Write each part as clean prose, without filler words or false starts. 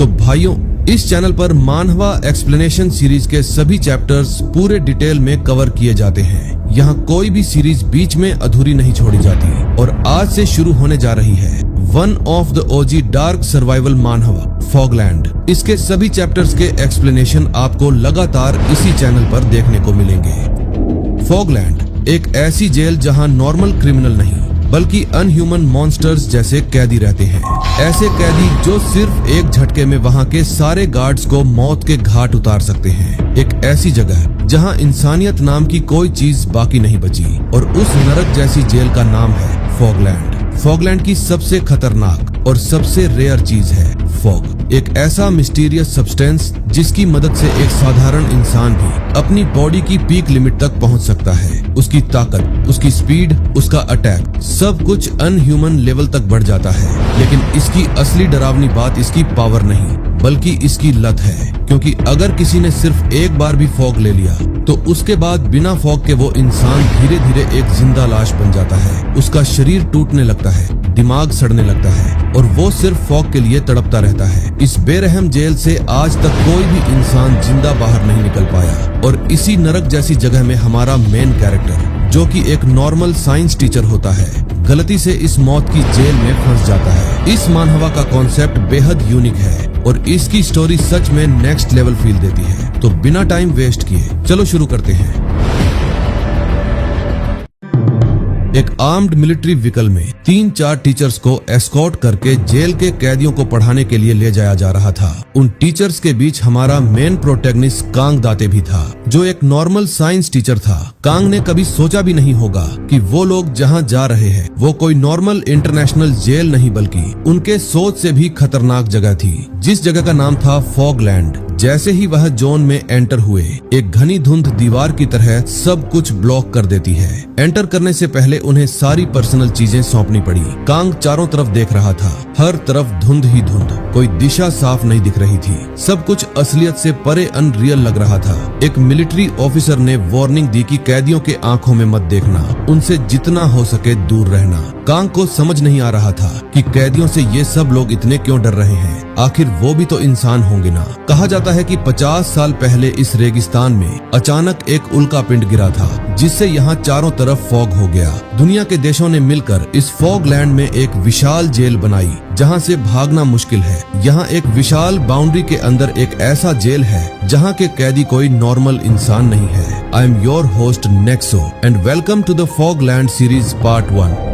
तो भाइयों, इस चैनल पर मानवा एक्सप्लेनेशन सीरीज के सभी चैप्टर्स पूरे डिटेल में कवर किए जाते हैं। यहाँ कोई भी सीरीज बीच में अधूरी नहीं छोड़ी जाती। और आज से शुरू होने जा रही है one of the OG dark survival मानवा, फॉगलैंड। इसके सभी चैप्टर्स के एक्सप्लेनेशन आपको लगातार इसी चैनल पर देखने को मिलेंगे। फॉगलैंड एक ऐसी जेल जहाँ नॉर्मल क्रिमिनल नहीं बल्कि अनह्यूमन मॉन्स्टर्स जैसे कैदी रहते हैं। ऐसे कैदी जो सिर्फ एक झटके में वहाँ के सारे गार्ड्स को मौत के घाट उतार सकते हैं। एक ऐसी जगह जहाँ इंसानियत नाम की कोई चीज बाकी नहीं बची। और उस नरक जैसी जेल का नाम है फॉगलैंड। फॉगलैंड की सबसे खतरनाक और सबसे रेयर चीज है फॉग। एक ऐसा मिस्टीरियस सब्सटेंस जिसकी मदद से एक साधारण इंसान भी अपनी बॉडी की पीक लिमिट तक पहुंच सकता है। उसकी ताकत, उसकी स्पीड, उसका अटैक, सब कुछ अनह्यूमन लेवल तक बढ़ जाता है। लेकिन इसकी असली डरावनी बात इसकी पावर नहीं बल्कि इसकी लत है। क्योंकि अगर किसी ने सिर्फ एक बार भी फॉग ले लिया तो उसके बाद बिना फॉग के वो इंसान धीरे धीरे एक जिंदा लाश बन जाता है। उसका शरीर टूटने लगता है, दिमाग सड़ने लगता है और वो सिर्फ फॉग के लिए तड़पता रहता है। इस बेरहम जेल से आज तक कोई भी इंसान जिंदा बाहर नहीं निकल पाया। और इसी नरक जैसी जगह में हमारा मेन कैरेक्टर, जो कि एक नॉर्मल साइंस टीचर होता है, गलती से इस मौत की जेल में फंस जाता है। इस मानवा का कॉन्सेप्ट बेहद यूनिक है और इसकी स्टोरी सच में नेक्स्ट लेवल फील देती है। तो बिना टाइम वेस्ट किए चलो शुरू करते हैं। एक आर्म्ड मिलिट्री व्हीकल में 3-4 टीचर्स को एस्कॉर्ट करके जेल के कैदियों को पढ़ाने के लिए ले जाया जा रहा था। उन टीचर्स के बीच हमारा मेन प्रोटैगनिस्ट कांग दाते भी था, जो एक नॉर्मल साइंस टीचर था। कांग ने कभी सोचा भी नहीं होगा कि वो लोग जहाँ जा रहे हैं वो कोई नॉर्मल इंटरनेशनल जेल नहीं बल्कि उनके सोच से भी खतरनाक जगह थी, जिस जगह का नाम था फॉगलैंड। जैसे ही वह जोन में एंटर हुए, एक घनी धुंध दीवार की तरह सब कुछ ब्लॉक कर देती है। एंटर करने से पहले उन्हें सारी पर्सनल चीजें सौंपनी पड़ी। कांग चारों तरफ देख रहा था, हर तरफ धुंध ही धुंध, कोई दिशा साफ नहीं दिख रही थी। सब कुछ असलियत से परे अनरियल लग रहा था। एक मिलिट्री ऑफिसर ने वार्निंग दी कि कैदियों के आंखों में मत देखना, उनसे जितना हो सके दूर रहना। कांग को समझ नहीं आ रहा था कि कैदियों से ये सब लोग इतने क्यों डर रहे हैं। आखिर वो भी तो इंसान होंगे ना। कहा जाता है कि 50 साल पहले इस रेगिस्तान में अचानक एक उल्का पिंड गिरा था, जिससे यहाँ चारों तरफ फॉग हो गया। दुनिया के देशों ने मिलकर इस फॉगलैंड में एक विशाल जेल बनाई, जहाँ से भागना मुश्किल है। यहाँ एक विशाल बाउंड्री के अंदर एक ऐसा जेल है जहाँ के कैदी कोई नॉर्मल इंसान नहीं है। I am your host Nexo and welcome to the Fogland series part 1।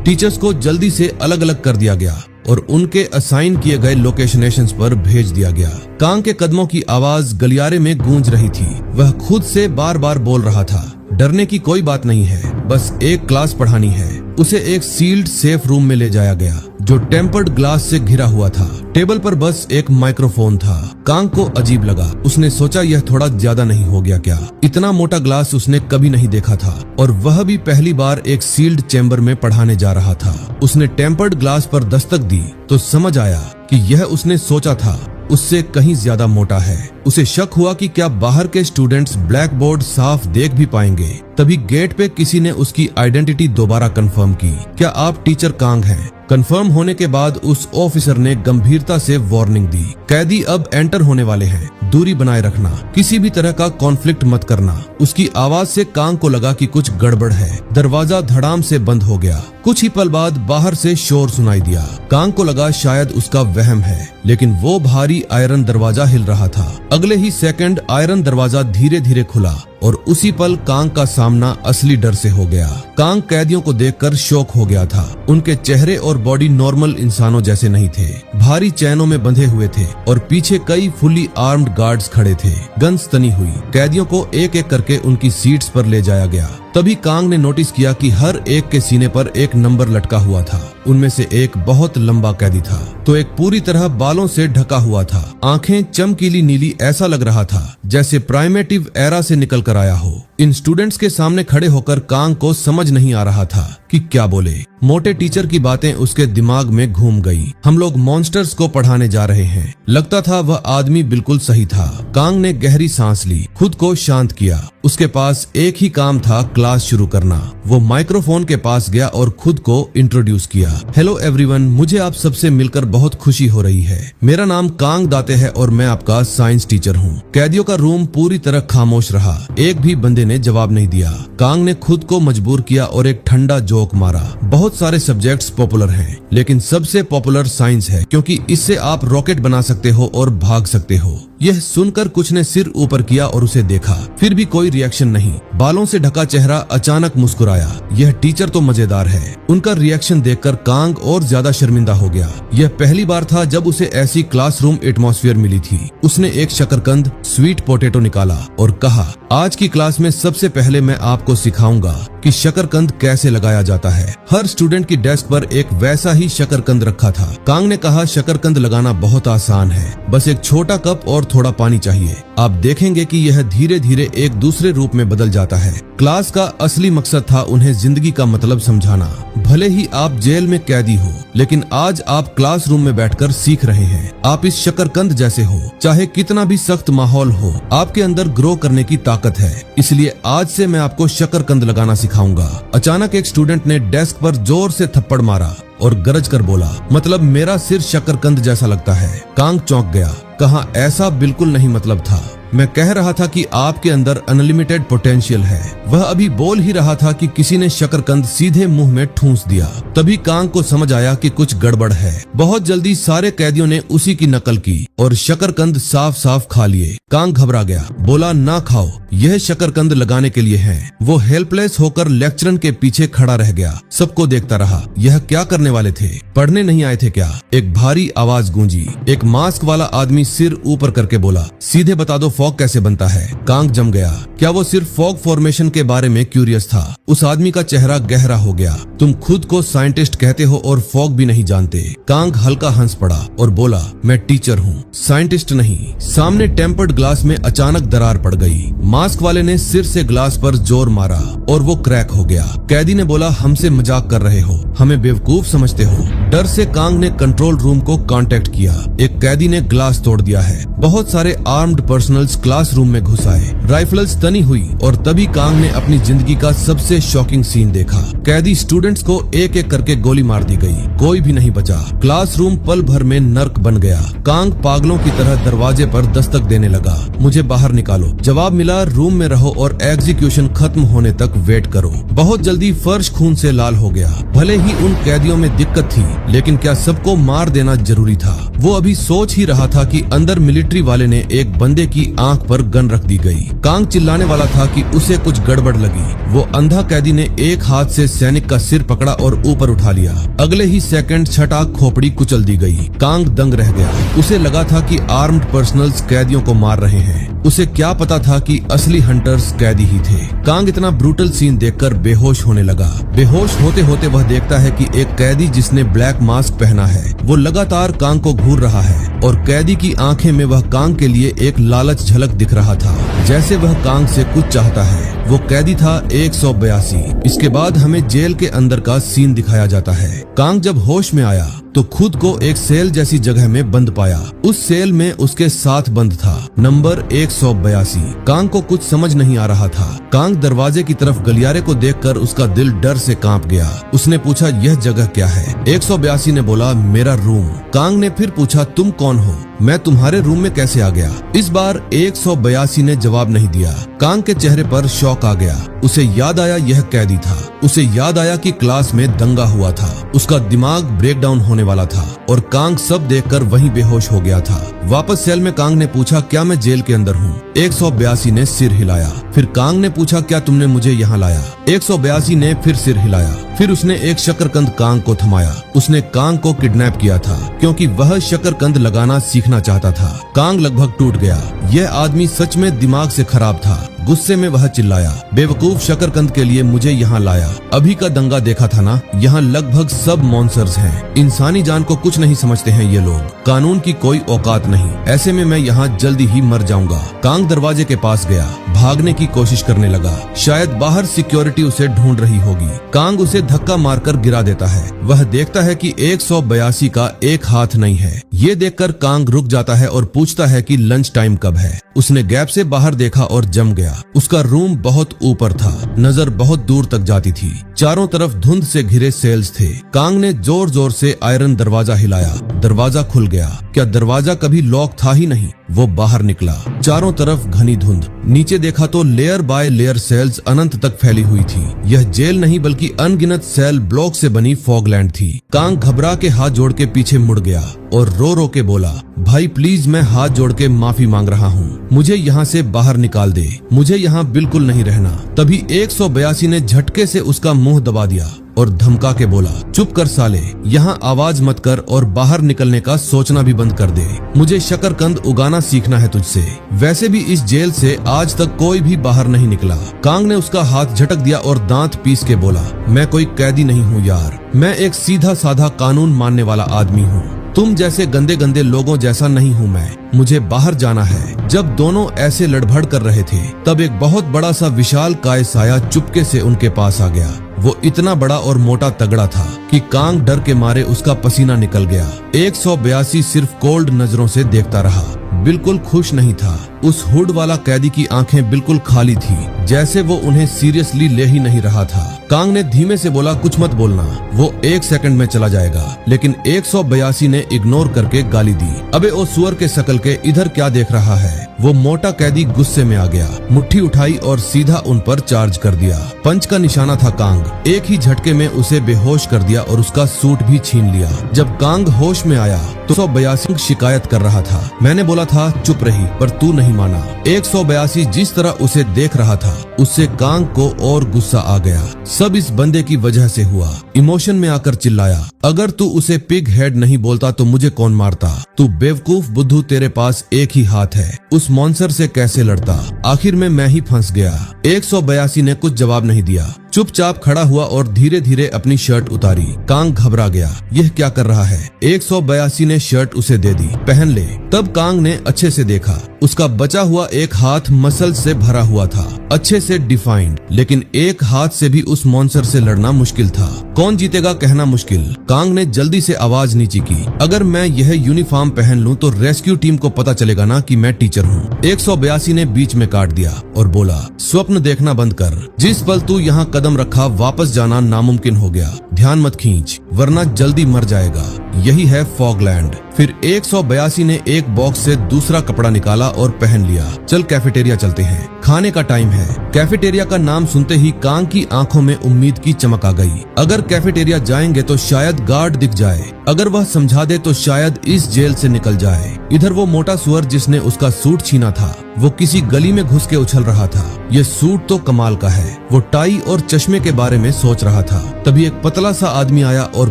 Teachers को जल्दी से अलग अलग कर दिया गया और उनके असाइन किए गए लोकेशनेशंस पर भेज दिया गया। कांग के कदमों की आवाज गलियारे में गूंज रही थी। वह खुद से बार बार बोल रहा था, डरने की कोई बात नहीं है, बस एक क्लास पढ़ानी है। उसे एक सील्ड सेफ रूम में ले जाया गया, जो टेम्पर्ड ग्लास से घिरा हुआ था। टेबल पर बस एक माइक्रोफोन था। कांग को अजीब लगा। उसने सोचा यह थोड़ा ज्यादा नहीं हो गया क्या? इतना मोटा ग्लास उसने कभी नहीं देखा था और वह भी पहली बार एक सील्ड चैम्बर में पढ़ाने जा रहा था। उसने टेम्पर्ड ग्लास पर दस्तक दी तो समझ आया कि यह उसने सोचा था उससे कहीं ज्यादा मोटा है। उसे शक हुआ कि क्या बाहर के स्टूडेंट्स ब्लैक बोर्ड साफ देख भी पाएंगे। तभी गेट पे किसी ने उसकी आइडेंटिटी दोबारा कंफर्म की। क्या आप टीचर कांग हैं? कंफर्म होने के बाद उस ऑफिसर ने गंभीरता से वार्निंग दी, कैदी अब एंटर होने वाले हैं, दूरी बनाए रखना, किसी भी तरह का कॉन्फ्लिक्ट मत करना। उसकी आवाज से कांग को लगा कि कुछ गड़बड़ है। दरवाजा धड़ाम से बंद हो गया। कुछ ही पल बाद बाहर से शोर सुनाई दिया। कांग को लगा शायद उसका वहम है, लेकिन वो भारी आयरन दरवाजा हिल रहा था। अगले ही सेकंड आयरन दरवाजा धीरे धीरे खुला और उसी पल कांग का सामना असली डर से हो गया। कांग कैदियों को देखकर शॉक हो गया था। उनके चेहरे और बॉडी नॉर्मल इंसानों जैसे नहीं थे, भारी चैनों में बंधे हुए थे और पीछे कई फुली आर्म्ड गार्ड्स खड़े थे। गन्स तनी हुई। कैदियों को एक एक करके उनकी सीट्स पर ले जाया गया। तभी कांग ने नोटिस किया कि हर एक के सीने पर एक नंबर लटका हुआ था। उनमें से एक बहुत लंबा कैदी था तो एक पूरी तरह बालों से ढका हुआ था। आंखें चमकीली नीली, ऐसा लग रहा था जैसे प्राइमेटिव एरा से निकल कर आया हो। इन स्टूडेंट्स के सामने खड़े होकर कांग को समझ नहीं आ रहा था कि क्या बोले। मोटे टीचर की बातें उसके दिमाग में घूम गई। हम लोग मॉन्स्टर्स को पढ़ाने जा रहे हैं। लगता था वह आदमी बिल्कुल सही था। कांग ने गहरी सांस ली, खुद को शांत किया। उसके पास एक ही काम था, क्लास शुरू करना। वो माइक्रोफोन के पास गया और खुद को इंट्रोड्यूस किया। हेलो एवरीवन, मुझे आप सबसे मिलकर बहुत खुशी हो रही है। मेरा नाम कांग दाते है और मैं आपका साइंस टीचर हूँ। कैदियों का रूम पूरी तरह खामोश रहा। एक भी बंदे ने जवाब नहीं दिया। कांग ने खुद को मजबूर किया और एक ठंडा जोक मारा। बहुत सारे सब्जेक्ट्स पॉपुलर हैं, लेकिन सबसे पॉपुलर साइंस है, क्योंकि इससे आप रॉकेट बना सकते हो और भाग सकते हो। यह सुनकर कुछ ने सिर ऊपर किया और उसे देखा, फिर भी कोई रिएक्शन नहीं। बालों से ढका चेहरा अचानक मुस्कुराया। यह टीचर तो मजेदार है। उनका रिएक्शन देखकर कांग और ज्यादा शर्मिंदा हो गया। यह पहली बार था जब उसे ऐसी क्लासरूम एटमॉस्फेयर मिली थी। उसने एक शकरकंद स्वीट पोटैटो निकाला और कहा, आज की क्लास में सबसे पहले मैं आपको सिखाऊंगा कि शकरकंद कैसे लगाया जाता है। हर स्टूडेंट की डेस्क पर एक वैसा ही शकरकंद रखा था। कांग ने कहा, शकरकंद लगाना बहुत आसान है, बस एक छोटा कप और थोड़ा पानी चाहिए। आप देखेंगे कि यह धीरे धीरे एक दूसरे रूप में बदल जाता है। क्लास का असली मकसद था उन्हें जिंदगी का मतलब समझाना। भले ही आप जेल में कैदी हो, लेकिन आज आप क्लासरूम में बैठकर सीख रहे हैं। आप इस शकरकंद जैसे हो, चाहे कितना भी सख्त माहौल हो, आपके अंदर ग्रो करने की ताकत है। इसलिए आज से मैं आपको शकरकंद लगाना सिखाऊंगा। अचानक एक स्टूडेंट ने डेस्क पर जोर से थप्पड़ मारा और गरज कर बोला, मतलब मेरा सिर शकरकंद जैसा लगता है। कांग चौंक गया। कहा, ऐसा बिल्कुल नहीं मतलब था। मैं कह रहा था कि आपके अंदर अनलिमिटेड पोटेंशियल है। वह अभी बोल ही रहा था कि किसी ने शकरकंद सीधे मुंह में ठूंस दिया। तभी कांग को समझ आया कि कुछ गड़बड़ है। बहुत जल्दी सारे कैदियों ने उसी की नकल की और शकरकंद साफ साफ खा लिए। कांग घबरा गया, बोला, ना खाओ, यह शकरकंद लगाने के लिए है। वो हेल्पलेस होकर लेक्चरर के पीछे खड़ा रह गया। सबको देखता रहा। यह क्या करने वाले थे? पढ़ने नहीं आए थे क्या? एक भारी आवाज गूंजी। एक मास्क वाला आदमी सिर ऊपर करके बोला, सीधे बता दो फॉग कैसे बनता है? कांग जम गया। क्या वो सिर्फ फॉग फॉर्मेशन के बारे में क्यूरियस था? उस आदमी का चेहरा गहरा हो गया। तुम खुद को साइंटिस्ट कहते हो और फॉग भी नहीं जानते। कांग हल्का हंस पड़ा और बोला, मैं टीचर हूँ, साइंटिस्ट नहीं। सामने टेम्पर्ड ग्लास में अचानक दरार पड़ गई। मास्क वाले ने सिर से ग्लास पर जोर मारा और वो क्रैक हो गया। कैदी ने बोला, हमसे मजाक कर रहे हो, हमें बेवकूफ समझते हो। डर से कांग ने कंट्रोल रूम को कांटेक्ट किया। एक कैदी ने ग्लास तोड़ दिया है। बहुत सारे आर्म्ड पर्सनल्स क्लासरूम में घुस आए। राइफल्स तनी हुई और तभी कांग ने अपनी जिंदगी का सबसे शॉकिंग सीन देखा। कैदी स्टूडेंट्स को एक एक करके गोली मार दी गई। कोई भी नहीं बचा। क्लासरूम पल भर में नर्क बन गया। कांग पागलों की तरह दरवाजे पर दस्तक देने लगा। मुझे बाहर निकालो। जवाब मिला, रूम में रहो और एग्जीक्यूशन खत्म होने तक वेट करो। बहुत जल्दी फर्श खून से लाल हो गया। भले ही उन कैदियों में दिक्कत थी, लेकिन क्या सबको मार देना जरूरी था? वो अभी सोच ही रहा था कि अंदर मिलिट्री वाले ने एक बंदे की आंख पर गन रख दी गई। कांग चिल्लाने वाला था कि उसे कुछ गड़बड़ लगी। वो अंधा कैदी ने एक हाथ से सैनिक का सिर पकड़ा और ऊपर उठा लिया। अगले ही सेकंड छटाक खोपड़ी कुचल दी गई। कांग दंग रह गया। उसे लगा था कि आर्म्ड पर्सनल्स कैदियों को मार रहे हैं। उसे क्या पता था कि असली हंटर्स कैदी ही थे। कांग इतना ब्रूटल सीन देखकर बेहोश होने लगा। बेहोश होते होते वह देखता है कि एक कैदी जिसने ब्लैक मास्क पहना है, वो लगातार कांग को घूर रहा है और कैदी की आंखें में वह कांग के लिए एक लालच झलक दिख रहा था, जैसे वह कांग से कुछ चाहता है। वो कैदी था 182। इसके बाद हमें जेल के अंदर का सीन दिखाया जाता है। कांग जब होश में आया तो खुद को एक सेल जैसी जगह में बंद पाया। उस सेल में उसके साथ बंद था नंबर 182। कांग को कुछ समझ नहीं आ रहा था। कांग दरवाजे की तरफ गलियारे को देखकर उसका दिल डर से कांप गया। उसने पूछा, यह जगह क्या है? 182 ने बोला, मेरा रूम। कांग ने फिर पूछा, तुम कौन हो? मैं तुम्हारे रूम में कैसे आ गया? इस बार 182 ने जवाब नहीं दिया। कांग के चेहरे पर शौक आ गया। उसे याद आया यह कैदी था। उसे याद आया कि क्लास में दंगा हुआ था। उसका दिमाग ब्रेकडाउन होने वाला था और कांग सब देखकर वहीं बेहोश हो गया था। वापस सेल में कांग ने पूछा, क्या मैं जेल के अंदर हूँ? 182 ने सिर हिलाया। फिर कांग ने पूछा, क्या तुमने मुझे यहाँ लाया? 182 ने फिर सिर हिलाया। फिर उसने एक शकरकंद कांग को थमाया। उसने कांग को किडनैप किया था क्योंकि वह शकरकंद लगाना सीखना चाहता था। कांग लगभग टूट गया। यह आदमी सच में दिमाग से खराब था। गुस्से में वह चिल्लाया, बेवकूफ, शकरकंद के लिए मुझे यहाँ लाया। अभी का दंगा देखा था ना? यहाँ लगभग सब मॉन्स्टर्स हैं। इंसानी जान को कुछ नहीं समझते हैं ये लोग। कानून की कोई औकात नहीं। ऐसे में मैं यहाँ जल्दी ही मर जाऊंगा। कांग दरवाजे के पास गया। भागने की कोशिश करने लगा। शायद बाहर सिक्योरिटी उसे ढूंढ रही होगी। कांग उसे धक्का मारकर गिरा देता है। वह देखता है कि 182 का एक हाथ नहीं है। ये देखकर कांग रुक जाता है और पूछता है कि लंच टाइम कब है। उसने गैप से बाहर देखा और जम गया। उसका रूम बहुत ऊपर था, नजर बहुत दूर तक जाती थी। चारों तरफ धुंध से घिरे सेल्स थे। कांग ने जोर जोर से आयरन दरवाजा हिलाया। दरवाजा खुल गया। क्या दरवाजा कभी लॉक था ही नहीं। वो बाहर निकला। चारों तरफ घनी धुंध। नीचे देखा तो लेयर बाय लेयर सेल्स अनंत तक फैली हुई थी। यह जेल नहीं बल्कि अनगिनत सेल ब्लॉक से बनी फॉगलैंड थी। कांग घबरा के हाथ जोड़ के पीछे मुड़ गया और रो रो के बोला, भाई प्लीज मैं हाथ जोड़ के माफी मांग रहा हूँ, मुझे यहाँ से बाहर निकाल दे, मुझे यहाँ बिल्कुल नहीं रहना। तभी 182 ने झटके से उसका मुंह दबा दिया और धमका के बोला, चुप कर साले, यहाँ आवाज मत कर और बाहर निकलने का सोचना भी बंद कर दे। मुझे शकरकंद उगाना सीखना है तुझसे। वैसे भी इस जेल से आज तक कोई भी बाहर नहीं निकला। कांग ने उसका हाथ झटक दिया और दांत पीस के बोला, मैं कोई कैदी नहीं हूँ यार, मैं एक सीधा साधा कानून मानने वाला आदमी हूँ। तुम जैसे गंदे गंदे लोगों जैसा नहीं हूँ मैं, मुझे बाहर जाना है। जब दोनों ऐसे लड़भड़ कर रहे थे तब एक बहुत बड़ा सा विशाल काय साया चुपके से उनके पास आ गया। वो इतना बड़ा और मोटा तगड़ा था कि कांग डर के मारे उसका पसीना निकल गया। 182 सिर्फ कोल्ड नजरों से देखता रहा, बिल्कुल खुश नहीं था। उस हुड वाला कैदी की आंखें बिल्कुल खाली थी, जैसे वो उन्हें सीरियसली ले ही नहीं रहा था। कांग ने धीमे से बोला, कुछ मत बोलना, वो 1 सेकंड में चला जाएगा। लेकिन 182 ने इग्नोर करके गाली दी, अबे ओ सुअर के शकल के, इधर क्या देख रहा है। वो मोटा कैदी गुस्से में आ गया, मुट्ठी उठाई और सीधा उन पर चार्ज कर दिया। पंच का निशाना था कांग। एक ही झटके में उसे बेहोश कर दिया और उसका सूट भी छीन लिया। जब कांग होश में आया तो 182 शिकायत कर रहा था, मैंने बोला था चुप रही, पर तू नहीं माना। 182 जिस तरह उसे देख रहा था उससे कांग को और गुस्सा आ गया। सब इस बंदे की वजह से हुआ। इमोशन में आकर चिल्लाया, अगर तू उसे पिग हेड नहीं बोलता तो मुझे कौन मारता। तू बेवकूफ बुद्धू, तेरे पास एक ही हाथ है, उस मॉन्स्टर से कैसे लड़ता। आखिर में मैं ही फंस गया। 182 ने कुछ जवाब नहीं दिया, चुपचाप खड़ा हुआ और धीरे धीरे अपनी शर्ट उतारी। कांग घबरा गया, यह क्या कर रहा है। 182 ने शर्ट उसे दे दी, पहन ले। तब कांग ने अच्छे से देखा, उसका बचा हुआ एक हाथ मसल से भरा हुआ था, अच्छे से डिफाइंड। लेकिन एक हाथ से भी उस मॉन्स्टर से लड़ना मुश्किल था। कौन जीतेगा कहना मुश्किल। कांग ने जल्दी से आवाज नीची की, अगर मैं यह यूनिफॉर्म पहन लूं तो रेस्क्यू टीम को पता चलेगा ना कि मैं टीचर हूँ। 182 ने बीच में काट दिया और बोला, स्वप्न देखना बंद कर। जिस पल तू यहाँ कदम रखा वापस जाना नामुमकिन हो गया। ध्यान मत खींच वरना जल्दी मर जाएगा। यही है फॉगलैंड। फिर 182 ने एक बॉक्स से दूसरा कपड़ा निकाला और पहन लिया। चल कैफेटेरिया चलते हैं, खाने का टाइम है। कैफेटेरिया का नाम सुनते ही कांग की आंखों में उम्मीद की चमक आ गई। अगर कैफेटेरिया जाएंगे तो शायद गार्ड दिख जाए, अगर वह समझा दे तो शायद इस जेल से निकल जाए। इधर वो मोटा सुअर जिसने उसका सूट छीना था वो किसी गली में घुस के उछल रहा था। ये सूट तो कमाल का है। वो टाई और चश्मे के बारे में सोच रहा था। तभी एक पतला सा आदमी आया और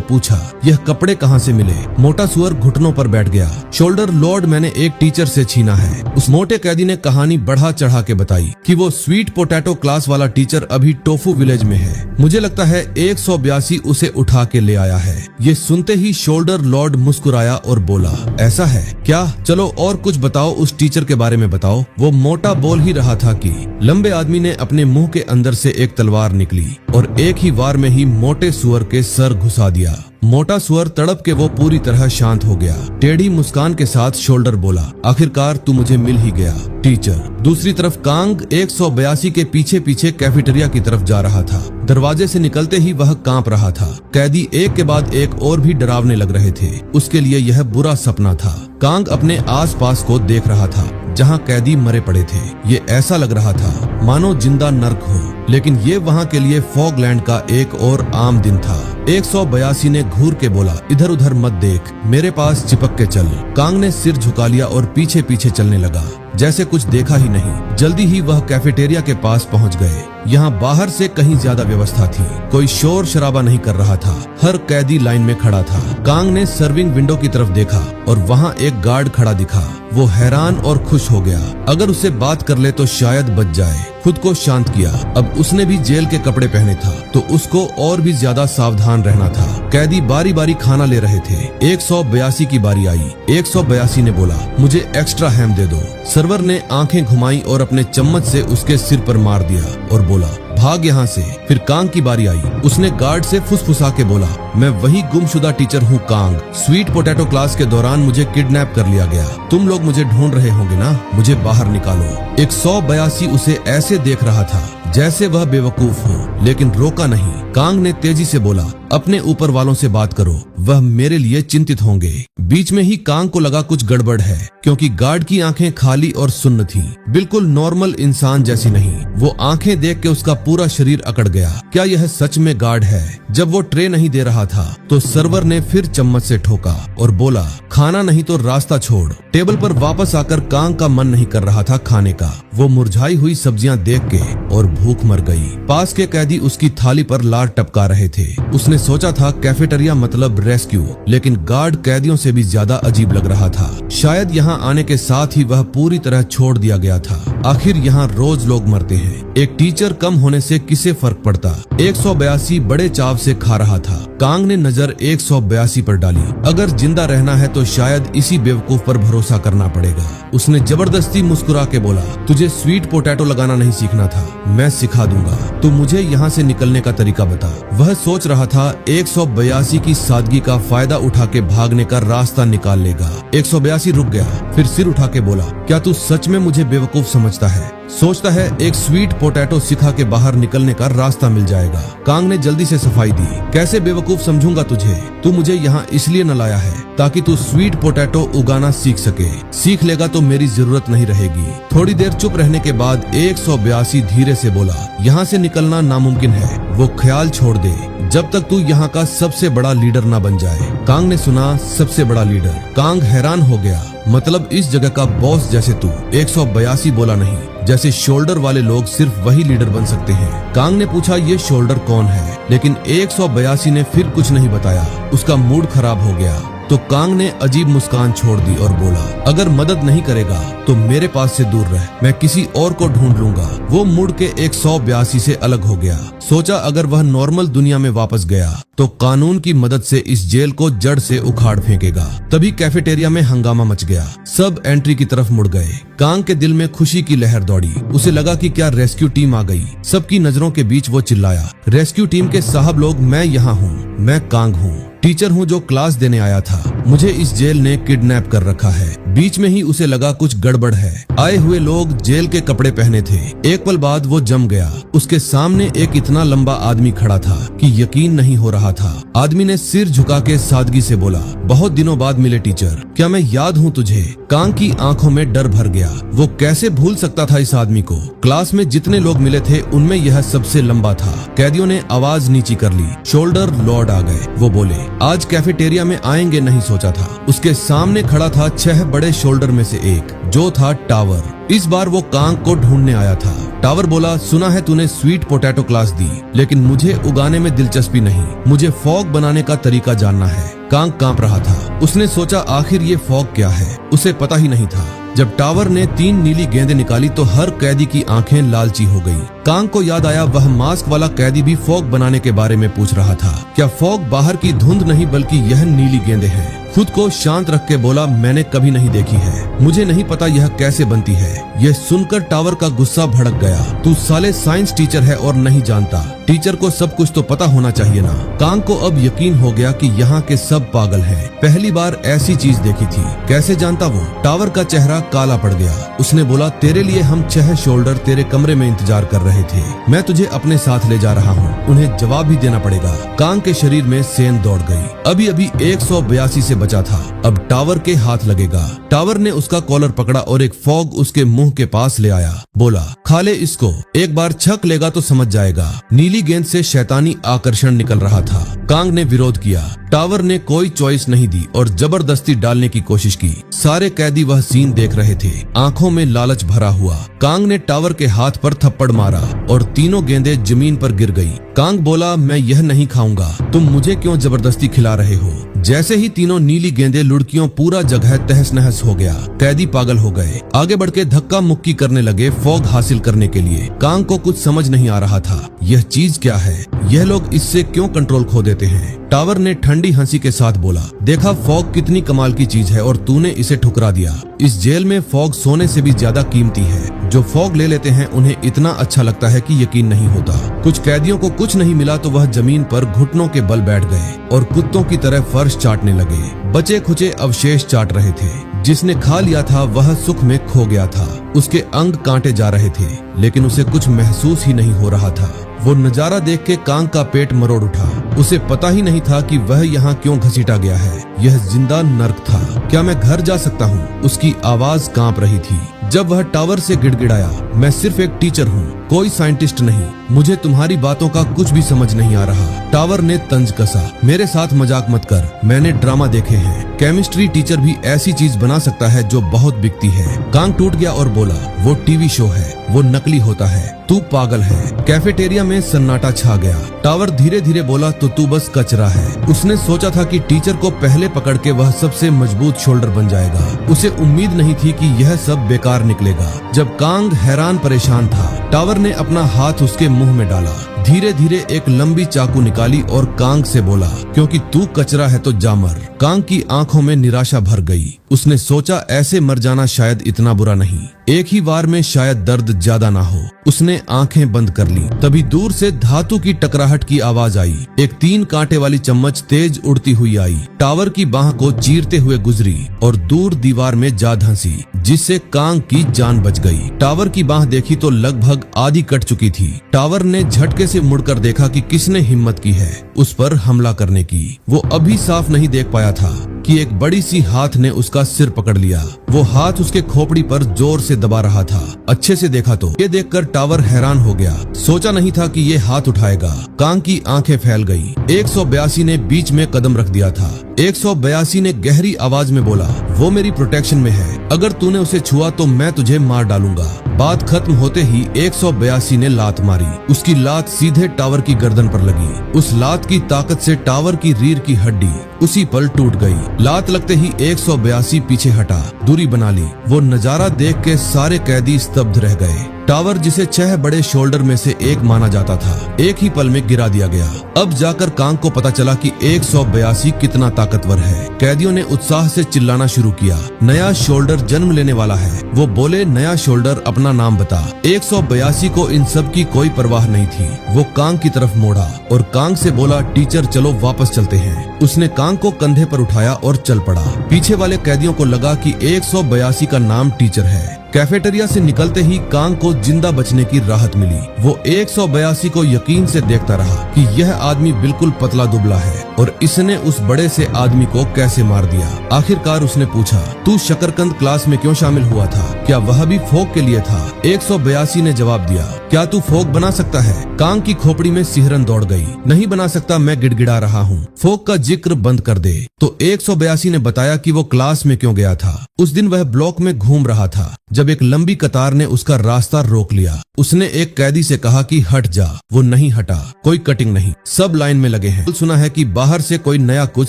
पूछा, यह कपड़े कहाँ से मिले। मोटा सुअर घुटनों पर बैठ गया। शोल्डर लॉर्ड मैंने एक टीचर से छीना है। उस मोटे कैदी ने कहानी बढ़ा चढ़ा के बताई कि वो स्वीट पोटैटो क्लास वाला टीचर अभी टोफू विलेज में है। मुझे लगता है 182 उसे उठा के ले आया है। ये सुनते ही शोल्डर लॉर्ड मुस्कुराया और बोला, ऐसा है क्या, चलो और कुछ बताओ, उस टीचर के बारे में बताओ। वो मोटा बोल ही रहा था कि लंबे आदमी ने अपने मुंह के अंदर से एक तलवार निकली और एक ही वार में ही मोटे सुअर के सर घुसा दिया। मोटा सुअर तड़प के वो पूरी तरह शांत हो गया। टेढ़ी मुस्कान के साथ शोल्डर बोला, आखिरकार तू मुझे मिल ही गया टीचर। दूसरी तरफ कांग 182 के पीछे पीछे कैफेटेरिया की तरफ जा रहा था। दरवाजे से निकलते ही वह कांप रहा था। कैदी एक के बाद एक और भी डरावने लग रहे थे। उसके लिए यह बुरा सपना था। कांग अपने आसपास को देख रहा था जहाँ कैदी मरे पड़े थे। ये ऐसा लग रहा था मानो जिंदा नर्क हो, लेकिन ये वहाँ के लिए फॉगलैंड का एक और आम दिन था। 182 ने घूर के बोला, इधर उधर मत देख, मेरे पास चिपक के चल। कांग ने सिर झुका लिया और पीछे पीछे चलने लगा जैसे कुछ देखा ही नहीं। जल्दी ही वह कैफेटेरिया के पास पहुंच गए। यहाँ बाहर से कहीं ज्यादा व्यवस्था थी। कोई शोर शराबा नहीं कर रहा था। हर कैदी लाइन में खड़ा था। कांग ने सर्विंग विंडो की तरफ देखा और वहाँ एक गार्ड खड़ा दिखा। वो हैरान और खुश हो गया। अगर उसे बात कर ले तो शायद बच जाए। खुद को शांत किया। अब उसने भी जेल के कपड़े पहने था तो उसको और भी ज्यादा सावधान रहना था। कैदी बारी बारी खाना ले रहे थे। 182 की बारी आई। 182 ने बोला, मुझे एक्स्ट्रा हैम दे दो। सर्वर ने आंखें घुमाई और अपने चम्मच से उसके सिर पर मार दिया और बोला, भाग यहाँ से। फिर कांग की बारी आई। उसने गार्ड से फुसफुसा के बोला, मैं वही गुमशुदा टीचर हूँ कांग। स्वीट पोटैटो क्लास के दौरान मुझे किडनैप कर लिया गया। तुम लोग मुझे ढूंढ रहे होंगे ना, मुझे बाहर निकालो। 182 उसे ऐसे देख रहा था जैसे वह बेवकूफ हो, लेकिन रोका नहीं। कांग ने तेजी से बोला, अपने ऊपर वालों से बात करो, वह मेरे लिए चिंतित होंगे। बीच में ही कांग को लगा कुछ गड़बड़ है, क्योंकि गार्ड की आंखें खाली और सुन्न थी, बिल्कुल नॉर्मल इंसान जैसी नहीं। वो आंखें देख के उसका पूरा शरीर अकड़ गया। क्या यह सच में गार्ड है? जब वो ट्रे नहीं दे रहा था तो सर्वर ने फिर चम्मच से ठोका और बोला, खाना नहीं तो रास्ता छोड़। टेबल पर वापस आकर कांग का मन नहीं कर रहा था खाने का। वो मुरझाई हुई सब्जियां देख के और भूख मर गई। पास के कैदी उसकी थाली पर लार टपका रहे थे। उसने सोचा था कैफेटेरिया मतलब रेस्क्यू, लेकिन गार्ड कैदियों से भी ज्यादा अजीब लग रहा था। शायद यहाँ आने के साथ ही वह पूरी तरह छोड़ दिया गया था। आखिर यहाँ रोज लोग मरते हैं, एक टीचर कम होने से किसे फर्क पड़ता। 182 बड़े चाव से खा रहा था। कांग ने नजर 182 पर डाली। अगर जिंदा रहना है तो शायद इसी बेवकूफ पर भरोसा करना पड़ेगा। उसने जबरदस्ती मुस्कुरा के बोला, तुझे स्वीट पोटैटो लगाना नहीं सीखना था, मैं सिखा दूंगा। तो मुझे यहाँ से निकलने का तरीका बता। वह सोच रहा था 182 की सादगी का फायदा उठा के भागने का रास्ता निकाल लेगा। 182 रुक गया, फिर सिर उठा के बोला, क्या तू सच में मुझे बेवकूफ समझता है? सोचता है एक स्वीट पोटैटो सिखा के बाहर निकलने का रास्ता मिल जाएगा। कांग ने जल्दी से सफाई दी, कैसे बेवकूफ समझूंगा तुझे? तू मुझे यहाँ इसलिए न लाया है ताकि तू स्वीट पोटैटो उगाना सीख सके। सीख लेगा तो मेरी जरूरत नहीं रहेगी। थोड़ी देर चुप रहने के बाद 182 धीरे से बोला, यहाँ से निकलना नामुमकिन है, वो ख्याल छोड़ दे जब तक तू यहाँ का सबसे बड़ा लीडर ना बन जाए। कांग ने सुना सबसे बड़ा लीडर। कांग हैरान हो गया, मतलब इस जगह का बॉस जैसे तू? 182 बोला, नहीं, जैसे शोल्डर वाले लोग सिर्फ वही लीडर बन सकते हैं। कांग ने पूछा, ये शोल्डर कौन है? लेकिन 182 ने फिर कुछ नहीं बताया। उसका मूड खराब हो गया तो कांग ने अजीब मुस्कान छोड़ दी और बोला, अगर मदद नहीं करेगा तो मेरे पास से दूर रह, मैं किसी और को ढूंढ लूंगा। वो मुड़ के 182 से अलग हो गया। सोचा अगर वह नॉर्मल दुनिया में वापस गया तो कानून की मदद से इस जेल को जड़ से उखाड़ फेंकेगा। तभी कैफेटेरिया में हंगामा मच गया। सब एंट्री की तरफ मुड़ गए। कांग के दिल में खुशी की लहर दौड़ी। उसे लगा कि क्या रेस्क्यू टीम आ गई। सबकी नजरों के बीच वो चिल्लाया, रेस्क्यू टीम के साहब लोग, मैं यहाँ हूँ, मैं कांग हूँ, टीचर हूँ जो क्लास देने आया था। मुझे इस जेल ने किडनैप कर रखा है। बीच में ही उसे लगा कुछ गड़बड़ है। आए हुए लोग जेल के कपड़े पहने थे। एक पल बाद वो जम गया। उसके सामने एक इतना लंबा आदमी खड़ा था कि यकीन नहीं हो रहा था। आदमी ने सिर झुका के सादगी से बोला, बहुत दिनों बाद मिले टीचर, क्या मैं याद हूँ तुझे? कांग की आंखों में डर भर गया। वो कैसे भूल सकता था इस आदमी को? क्लास में जितने लोग मिले थे उनमें यह सबसे लंबा था। कैदियों ने आवाज नीची कर ली। शोल्डर लॉर्ड आ गए। वो बोले, आज कैफेटेरिया में आएंगे नहीं सोचा था। उसके सामने खड़ा था 6 बड़े शोल्डर में से एक, जो था टावर। इस बार वो कांग को ढूंढने आया था। टावर बोला, सुना है तूने स्वीट पोटैटो क्लास दी, लेकिन मुझे उगाने में दिलचस्पी नहीं, मुझे फॉग बनाने का तरीका जानना है। कांग कांप रहा था। उसने सोचा आखिर ये फॉग क्या है? उसे पता ही नहीं था। जब टावर ने 3 नीली गेंदें निकाली तो हर कैदी की आंखें लालची हो गई। कांग को याद आया वह मास्क वाला कैदी भी फॉग बनाने के बारे में पूछ रहा था। क्या फॉग बाहर की धुंध नहीं बल्कि यह नीली गेंदें हैं? खुद को शांत रख के बोला, मैंने कभी नहीं देखी है, मुझे नहीं पता यह कैसे बनती है। यह सुनकर टावर का गुस्सा भड़क गया। तू साले साइंस टीचर है और नहीं जानता? टीचर को सब कुछ तो पता होना चाहिए ना। कांग को अब यकीन हो गया कि यहाँ के सब पागल हैं। पहली बार ऐसी चीज देखी थी। कैसे जानता वो? टावर का चेहरा काला पड़ गया। उसने बोला, तेरे लिए हम 6 शोल्डर तेरे कमरे में इंतजार कर रहे थे। मैं तुझे अपने साथ ले जा रहा हूँ, उन्हें जवाब भी देना पड़ेगा। कांग के शरीर में सेंध दौड़ गई। अभी अभी 182 से बचा था, अब टावर के हाथ लगेगा। टावर ने उसका कॉलर पकड़ा और एक फॉग उसके मुंह के पास ले आया। बोला, खा ले इसको, एक बार छक लेगा तो समझ जाएगा। नीली गेंद से शैतानी आकर्षण निकल रहा था। कांग ने विरोध किया। टावर ने कोई चॉइस नहीं दी और जबरदस्ती डालने की कोशिश की। सारे कैदी वह सीन देख रहे थे, आंखों में लालच भरा हुआ। कांग ने टावर के हाथ पर थप्पड़ मारा और तीनों गेंदें जमीन पर गिर गई। कांग बोला, मैं यह नहीं खाऊंगा, तुम मुझे क्यों जबरदस्ती खिला रहे हो? जैसे ही तीनों नीली गेंदें लुढ़कियों, पूरा जगह तहस नहस हो गया। कैदी पागल हो गए। आगे बढ़ के धक्का मुक्की करने लगे फॉग हासिल करने के लिए। कांग को कुछ समझ नहीं आ रहा था, यह चीज क्या है? यह लोग इससे क्यों कंट्रोल खो देते हैं? टावर ने ठंडी हंसी के साथ बोला, देखा फॉग कितनी कमाल की चीज है और तूने इसे ठुकरा दिया। इस जेल में फॉग सोने से भी ज्यादा कीमती है। जो फॉग ले लेते हैं उन्हें इतना अच्छा लगता है कि यकीन नहीं होता। कुछ कैदियों को कुछ नहीं मिला तो वह जमीन पर घुटनों के बल बैठ गए और कुत्तों की तरह फर्श चाटने लगे। बचे खुचे अवशेष चाट रहे थे। जिसने खा लिया था वह सुख में खो गया था। उसके अंग कांटे जा रहे थे लेकिन उसे कुछ महसूस ही नहीं हो रहा था। वो नजारा देख के कांग का पेट मरोड़ उठा। उसे पता ही नहीं था कि वह यहाँ क्यों घसीटा गया है। यह जिंदा नर्क था। क्या मैं घर जा सकता हूँ? उसकी आवाज कांप रही थी जब वह टावर से गिड़गिड़ाया, मैं सिर्फ एक टीचर हूँ, कोई साइंटिस्ट नहीं। मुझे तुम्हारी बातों का कुछ भी समझ नहीं आ रहा। टावर ने तंज कसा, मेरे साथ मजाक मत कर, मैंने ड्रामा देखे हैं। केमिस्ट्री टीचर भी ऐसी चीज बना सकता है जो बहुत बिकती है। कांग टूट गया और बोला, वो टीवी शो है, वो नकली होता है, तू पागल है। कैफेटेरिया में सन्नाटा छा गया। टावर धीरे धीरे बोला, तो तू बस कचरा है। उसने सोचा था कि टीचर को पहले पकड़ के वह सबसे मजबूत शोल्डर बन जाएगा। उसे उम्मीद नहीं थी कि यह सब बेकार निकलेगा। जब कांग हैरान परेशान था, टावर ने अपना हाथ उसके मुंह में डाला। धीरे धीरे एक लंबी चाकू निकाली और कांग से बोला, क्योंकि तू कचरा है तो जा मर। कांग की आंखों में निराशा भर गई। उसने सोचा ऐसे मर जाना शायद इतना बुरा नहीं, एक ही बार में शायद दर्द ज्यादा ना हो। उसने आंखें बंद कर ली। तभी दूर से धातु की टकराहट की आवाज आई। एक 3 कांटे वाली चम्मच तेज उड़ती हुई आई, टावर की बाह को चीरते हुए गुजरी और दूर दीवार में जा धंसी, जिससे कांग की जान बच गई। टावर की बाह देखी तो लगभग आधी कट चुकी थी। टावर ने झटके से मुड़कर देखा कि किसने हिम्मत की है उस पर हमला करने की। वो अभी साफ नहीं देख पाया था कि एक बड़ी सी हाथ ने उसका सिर पकड़ लिया। वो हाथ उसके खोपड़ी पर जोर से दबा रहा था। अच्छे से देखा तो ये देखकर टावर हैरान हो गया। सोचा नहीं था कि ये हाथ उठाएगा। कांग की आंखें फैल गई। 182 ने बीच में कदम रख दिया था। 182 ने गहरी आवाज में बोला, वो मेरी प्रोटेक्शन में है, अगर तूने उसे छुआ तो मैं तुझे मार डालूंगा। बात खत्म होते ही 182 ने लात मारी। उसकी लात सीधे टावर की गर्दन पर लगी। उस लात की ताकत से टावर की रीढ़ की हड्डी उसी पल टूट गई। लात लगते ही 182 पीछे हटा, दूरी बना ली। वो नजारा देख के सारे कैदी स्तब्ध रह गए। टावर, जिसे 6 बड़े शोल्डर में से एक माना जाता था, एक ही पल में गिरा दिया गया। अब जाकर कांग को पता चला कि 182 कितना ताकतवर है। कैदियों ने उत्साह से चिल्लाना शुरू किया, नया शोल्डर जन्म लेने वाला है। वो बोले, नया शोल्डर अपना नाम बता। 182 को इन सब की कोई परवाह नहीं थी। वो कांग की तरफ मोड़ा और कांग से बोला, टीचर चलो वापस चलते हैं। उसने कांग को कंधे पर उठाया और चल पड़ा। पीछे वाले कैदियों को लगा कि 182 का नाम टीचर है। कैफेटेरिया से निकलते ही कांग को जिंदा बचने की राहत मिली। वो 182 को यकीन से देखता रहा कि यह आदमी बिल्कुल पतला दुबला है और इसने उस बड़े से आदमी को कैसे मार दिया। आखिरकार उसने पूछा, तू शकरकंद क्लास में क्यों शामिल हुआ था? क्या वह भी फोक के लिए था? 182 ने जवाब दिया, क्या तू फोक बना सकता है? कांग की खोपड़ी में सिहरन दौड़ गई। नहीं बना सकता, मैं गिड़गिड़ा रहा हूँ। फोक का जिक्र बंद कर दे। तो 182 ने बताया कि वो क्लास में क्यों गया था। उस दिन वह ब्लॉक में घूम रहा था जब एक लंबी कतार ने उसका रास्ता रोक लिया। उसने एक कैदी से कहा कि हट जा। वो नहीं हटा। कोई कटिंग नहीं, सब लाइन में लगे हैं। सुना है कि बाहर से कोई नया कुछ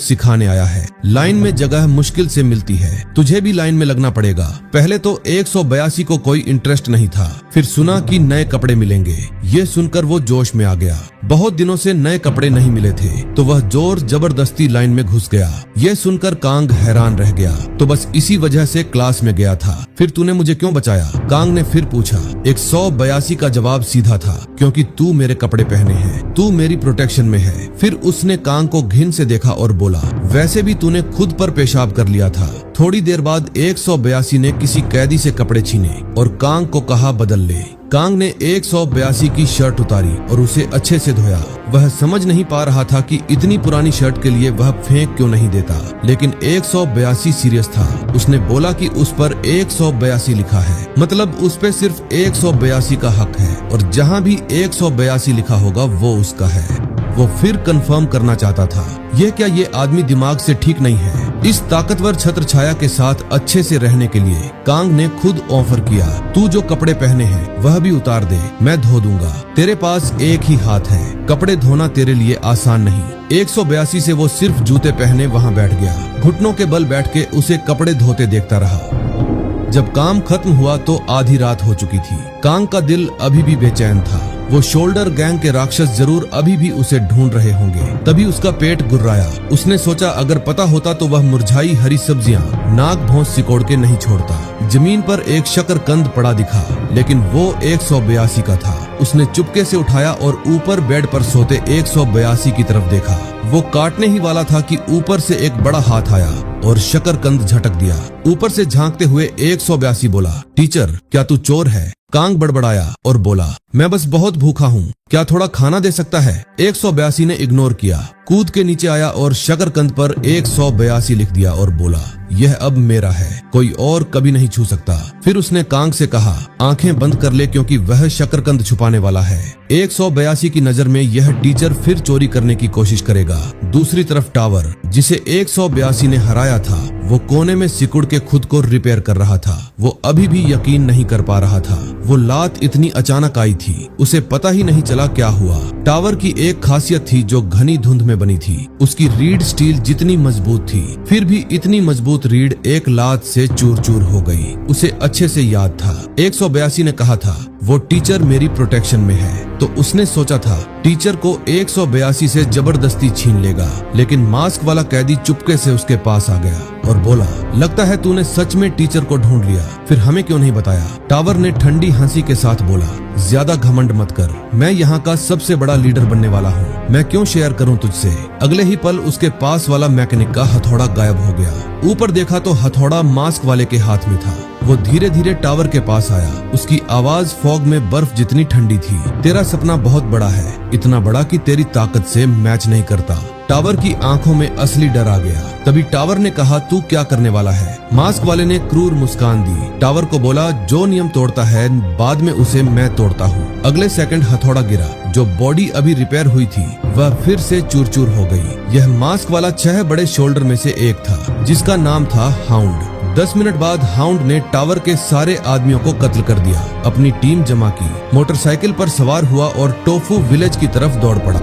सिखाने आया है। लाइन में जगह मुश्किल से मिलती है, तुझे भी लाइन में लगना पड़ेगा। पहले तो 182 को कोई इंटरेस्ट नहीं था, फिर सुना कि नए कपड़े मिलेंगे। ये सुनकर वो जोश में आ गया। बहुत दिनों से नए कपड़े नहीं मिले थे तो वह जोर जबरदस्ती लाइन में घुस गया। ये सुनकर कांग हैरान रह गया। तो बस इसी वजह से क्लास में गया था। फिर तूने मुझे क्यों बचाया? कांग ने फिर पूछा। 182 का जवाब सीधा था, क्योंकि तू मेरे कपड़े पहने हैं, तू मेरी प्रोटेक्शन में है। फिर उसने कांग को घिन से देखा और बोला, वैसे भी तूने खुद पर पेशाब कर लिया था। थोड़ी देर बाद 182 ने किसी कैदी से कपड़े छीने और कांग को कहा बदल ले। कांग ने 182 की शर्ट उतारी और उसे अच्छे से धोया। वह समझ नहीं पा रहा था कि इतनी पुरानी शर्ट के लिए वह फेंक क्यों नहीं देता, लेकिन 182 सीरियस था। उसने बोला कि उस पर 182 लिखा है, मतलब उस पे सिर्फ 182 का हक है और जहाँ भी 182 लिखा होगा वो उसका है। वो फिर कंफर्म करना चाहता था, ये क्या ये आदमी दिमाग से ठीक नहीं है? इस ताकतवर छत्र छाया के साथ अच्छे से रहने के लिए कांग ने खुद ऑफर किया, तू जो कपड़े पहने हैं वह भी उतार दे, मैं धो दूंगा। तेरे पास एक ही हाथ है, कपड़े धोना तेरे लिए आसान नहीं। 182 से वो सिर्फ जूते पहने वहाँ बैठ गया। घुटनों के बल बैठ के उसे कपड़े धोते देखता रहा। जब काम खत्म हुआ तो आधी रात हो चुकी थी। कांग का दिल अभी भी बेचैन था। वो शोल्डर गैंग के राक्षस जरूर अभी भी उसे ढूंढ रहे होंगे। तभी उसका पेट गुर्राया। उसने सोचा अगर पता होता तो वह मुरझाई हरी सब्जियां नाक भौंस सिकोड़ के नहीं छोड़ता। जमीन पर एक शकरकंद पड़ा दिखा, लेकिन वो 182 का था। उसने चुपके से उठाया और ऊपर बेड पर सोते 182 की तरफ देखा। वो काटने ही वाला था कि ऊपर से एक बड़ा हाथ आया और शकरकंद झटक दिया। ऊपर से झांकते हुए 182 बोला, टीचर क्या तू चोर है? कांग बड़बड़ाया और बोला, मैं बस बहुत भूखा हूँ, क्या थोड़ा खाना दे सकता है? 182 ने इग्नोर किया, कूद के नीचे आया और शकरकंद पर 182 लिख दिया और बोला, यह अब मेरा है, कोई और कभी नहीं छू सकता। फिर उसने कांग से कहा, आंखें बंद कर ले क्योंकि वह शकरकंद छुपाने वाला है। 182 की नजर में यह टीचर फिर चोरी करने की कोशिश करेगा। दूसरी तरफ टावर, जिसे 182 ने हराया था, वो कोने में सिकुड़ के खुद को रिपेयर कर रहा था। वो अभी भी यकीन नहीं कर पा रहा था। वो लात इतनी अचानक आई थी, उसे पता ही नहीं चला क्या हुआ। टावर की एक खासियत थी जो घनी धुंध में बनी थी। उसकी रीड स्टील जितनी मजबूत थी, फिर भी इतनी मजबूत रीड एक लात से चूर चूर हो गई। उसे अच्छे से याद था 182 ने कहा था, वो टीचर मेरी प्रोटेक्शन में है। तो उसने सोचा था टीचर को 182 से जबरदस्ती छीन लेगा, लेकिन मास्क वाला कैदी चुपके से उसके पास आ गया और बोला, लगता है तूने सच में टीचर को ढूंढ लिया, फिर हमें क्यों नहीं बताया? टावर ने ठंडी हंसी के साथ बोला, ज्यादा घमंड मत कर, मैं यहाँ का सबसे बड़ा लीडर बनने वाला हूँ, मैं क्यों शेयर करूँ तुझसे? अगले ही पल उसके पास वाला मैकेनिक का हथौड़ा गायब हो गया। ऊपर देखा तो हथौड़ा मास्क वाले के हाथ में था। वो धीरे धीरे टावर के पास आया। उसकी आवाज फॉग में बर्फ जितनी ठंडी थी। तेरा सपना बहुत बड़ा है, इतना बड़ा कि तेरी ताकत से मैच नहीं करता। टावर की आंखों में असली डर आ गया। तभी टावर ने कहा, तू क्या करने वाला है? मास्क वाले ने क्रूर मुस्कान दी। टावर को बोला, जो नियम तोड़ता है बाद में उसे मैं तोड़ता हूँ। अगले सेकंड हथौड़ा गिरा। जो बॉडी अभी रिपेयर हुई थी वह फिर से चूर चूर हो गई। यह मास्क वाला 6 बड़े शोल्डर में से एक था, जिसका नाम था हाउंड। 10 मिनट बाद हाउंड ने टावर के सारे आदमियों को कत्ल कर दिया। अपनी टीम जमा की, मोटरसाइकिल पर सवार हुआ और टोफू विलेज की तरफ दौड़ पड़ा।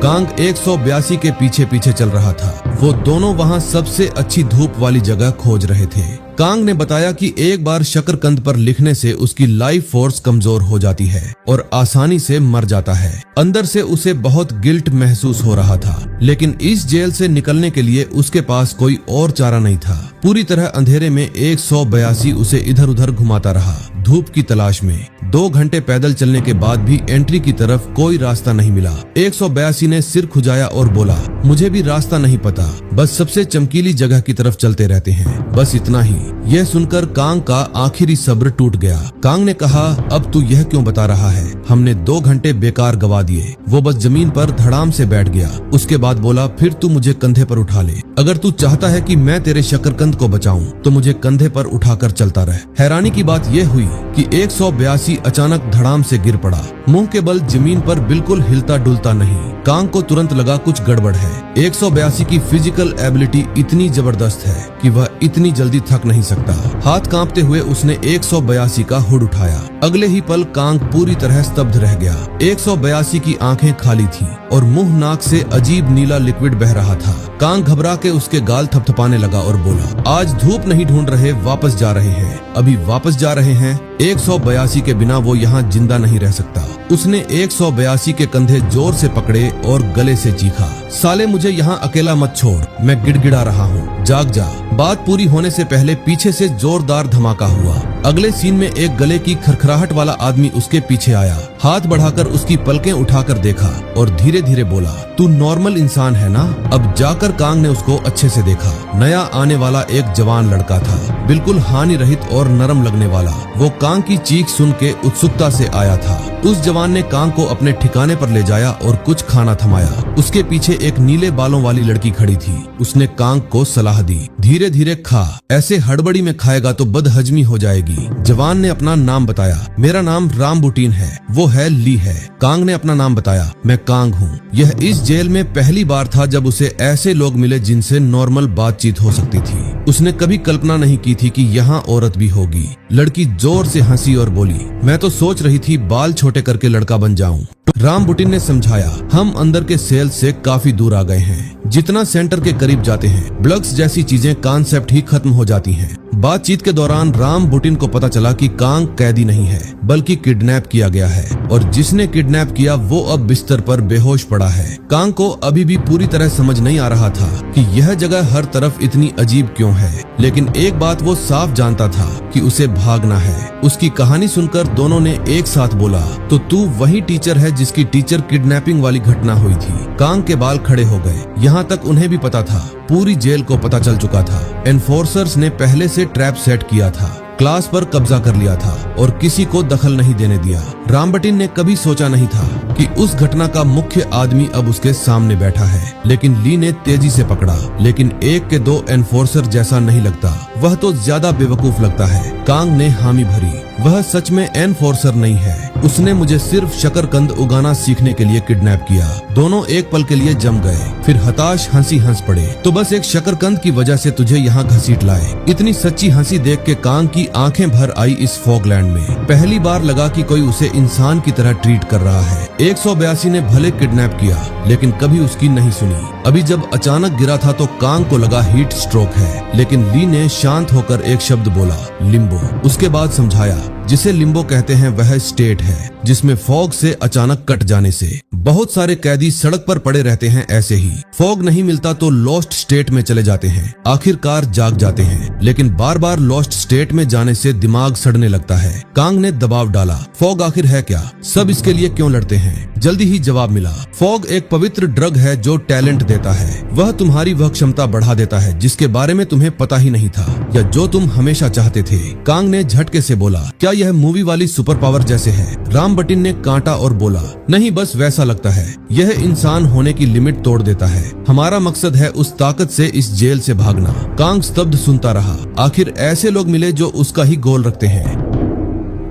कांग 182 के पीछे पीछे चल रहा था। वो दोनों वहाँ सबसे अच्छी धूप वाली जगह खोज रहे थे। कांग ने बताया कि एक बार शकरकंद पर लिखने से उसकी लाइफ फोर्स कमजोर हो जाती है और आसानी से मर जाता है। अंदर से उसे बहुत गिल्ट महसूस हो रहा था, लेकिन इस जेल से निकलने के लिए उसके पास कोई और चारा नहीं था। पूरी तरह अंधेरे में 182 उसे इधर उधर घुमाता रहा, धूप की तलाश में। 2 घंटे पैदल चलने के बाद भी एंट्री की तरफ कोई रास्ता नहीं मिला। 182 ने सिर खुजाया और बोला, मुझे भी रास्ता नहीं पता, बस सबसे चमकीली जगह की तरफ चलते रहते हैं, बस इतना ही। यह सुनकर कांग का आखिरी सब्र टूट गया। कांग ने कहा, अब तू यह क्यों बता रहा है? हमने 2 घंटे बेकार गवा दिए। वो बस जमीन पर धड़ाम से बैठ गया। उसके बाद बोला, फिर तू मुझे कंधे पर उठा ले। अगर तू चाहता है कि मैं तेरे शकरकंद को बचाऊं, तो मुझे कंधे पर उठाकर चलता रह। हैरानी की बात यह हुई कि 182 अचानक धड़ाम से गिर पड़ा, मुंह के बल जमीन पर बिल्कुल हिलता डुलता नहीं। कांग को तुरंत लगा कुछ गड़बड़ है। 182 की फिजिकल एबिलिटी इतनी जबरदस्त है कि वह इतनी जल्दी थक नहीं सकता। हाथ कांपते हुए उसने 182 का हुड उठाया। अगले ही पल कांग पूरी तरह स्तब्ध रह गया। 182 की आंखें खाली थी और मुंह नाक से अजीब नीला लिक्विड बह रहा था। कांग घबरा के उसके गाल थपथपाने लगा और बोला, आज धूप नहीं ढूंढ रहे, वापस जा रहे हैं, अभी वापस जा रहे हैं। 182 के बिना वो यहाँ जिंदा नहीं रह सकता। उसने 182 के कंधे जोर से पकड़े और गले से चीखा, साले मुझे यहाँ अकेला मत छोड़, मैं गिड़गिड़ा रहा हूँ, जाग जा। बात पूरी होने से पहले पीछे से जोरदार धमाका हुआ। अगले सीन में एक गले की खरखराहट वाला आदमी उसके पीछे आया। हाथ बढ़ाकर उसकी पलकें उठाकर देखा और धीरे धीरे बोला, तू नॉर्मल इंसान है ना? अब जाकर कांग ने उसको अच्छे से देखा। नया आने वाला एक जवान लड़का था, बिल्कुल हानि रहित और नरम लगने वाला। वो कांग की चीख सुन के उत्सुकता से आया था। उस जवान ने कांग को अपने ठिकाने पर ले जाया और कुछ खाना थमाया। उसके पीछे एक नीले बालों वाली लड़की खड़ी थी। उसने कांग को सलाह दी, धीरे धीरे खा, ऐसे हड़बड़ी में खाएगा तो बदहजमी हो जाएगी। जवान ने अपना नाम बताया, मेरा नाम रामबुटीन है। वो है ली है। कांग ने अपना नाम बताया, मैं कांग हूँ। यह इस जेल में पहली बार था जब उसे ऐसे लोग मिले जिनसे नॉर्मल बातचीत हो सकती थी। उसने कभी कल्पना नहीं की थी कि यहाँ औरत भी होगी। लड़की जोर से हंसी और बोली, मैं तो सोच रही थी बाल छोटे करके लड़का बन जाऊं। रामबुटीन ने समझाया, हम अंदर के सेल से काफी दूर आ गए हैं। जितना सेंटर के करीब जाते हैं, ब्लग्स जैसी चीजें कॉन्सेप्ट ही खत्म हो जाती हैं। बातचीत के दौरान राम बुटिन को पता चला कि कांग कैदी नहीं है बल्कि किडनैप किया गया है और जिसने किडनैप किया वो अब बिस्तर पर बेहोश पड़ा है। कांग को अभी भी पूरी तरह समझ नहीं आ रहा था कि यह जगह हर तरफ इतनी अजीब क्यों है, लेकिन एक बात वो साफ जानता था कि उसे भागना है। उसकी कहानी सुनकर दोनों ने एक साथ बोला, तो तू वही टीचर है जिसकी टीचर किडनैपिंग वाली घटना हुई थी। कांग के बाल खड़े हो गए। यहाँ तक उन्हें भी पता था, पूरी जेल को पता चल चुका था। एनफोर्सर्स ने पहले से ट्रैप सेट किया था, क्लास पर कब्जा कर लिया था और किसी को दखल नहीं देने दिया। रामबटिन ने कभी सोचा नहीं था कि उस घटना का मुख्य आदमी अब उसके सामने बैठा है, लेकिन ली ने तेजी से पकड़ा। लेकिन एक के दो एनफोर्सर जैसा नहीं लगता, वह तो ज्यादा बेवकूफ लगता है। कांग ने हामी भरी, वह सच में एनफोर्सर नहीं है। उसने मुझे सिर्फ शकरकंद उगाना सीखने के लिए किडनैप किया। दोनों एक पल के लिए जम गए, फिर हताश हंसी हंस पड़े। तो बस एक शकरकंद की वजह से तुझे यहाँ घसीट लाए। इतनी सच्ची हंसी देख के कांग की आंखें भर आई। इस फॉगलैंड में पहली बार लगा कि कोई उसे इंसान की तरह ट्रीट कर रहा है। 182 ने भले किडनैप किया, लेकिन कभी उसकी नहीं सुनी। अभी जब अचानक गिरा था तो कांग को लगा हीट स्ट्रोक है, लेकिन ली ने शांत होकर एक शब्द बोला, लिम्बो। उसके बाद समझाया, जिसे लिम्बो कहते हैं वह स्टेट है जिसमें फॉग से अचानक कट जाने से बहुत सारे कैदी सड़क पर पड़े रहते हैं। ऐसे ही फॉग नहीं मिलता तो लॉस्ट स्टेट में चले जाते हैं, आखिरकार जाग जाते हैं। लेकिन बार बार लॉस्ट स्टेट में जाने से दिमाग सड़ने लगता है। कांग ने दबाव डाला, फॉग आखिर है क्या? सब इसके लिए क्यों लड़ते हैं? जल्दी ही जवाब मिला, फॉग एक पवित्र ड्रग है जो टैलेंट देता है। वह तुम्हारी वह क्षमता बढ़ा देता है जिसके बारे में तुम्हें पता ही नहीं था या जो तुम हमेशा चाहते थे। कांग ने झटके से बोला, क्या यह मूवी वाली सुपर पावर जैसे है? रामबटिन ने कांटा और बोला, नहीं, बस वैसा लगता है। यह इंसान होने की लिमिट तोड़ देता है। हमारा मकसद है उस ताकत से इस जेल से भागना। कांग स्तब्ध सुनता रहा। आखिर ऐसे लोग मिले जो उसका ही गोल रखते हैं।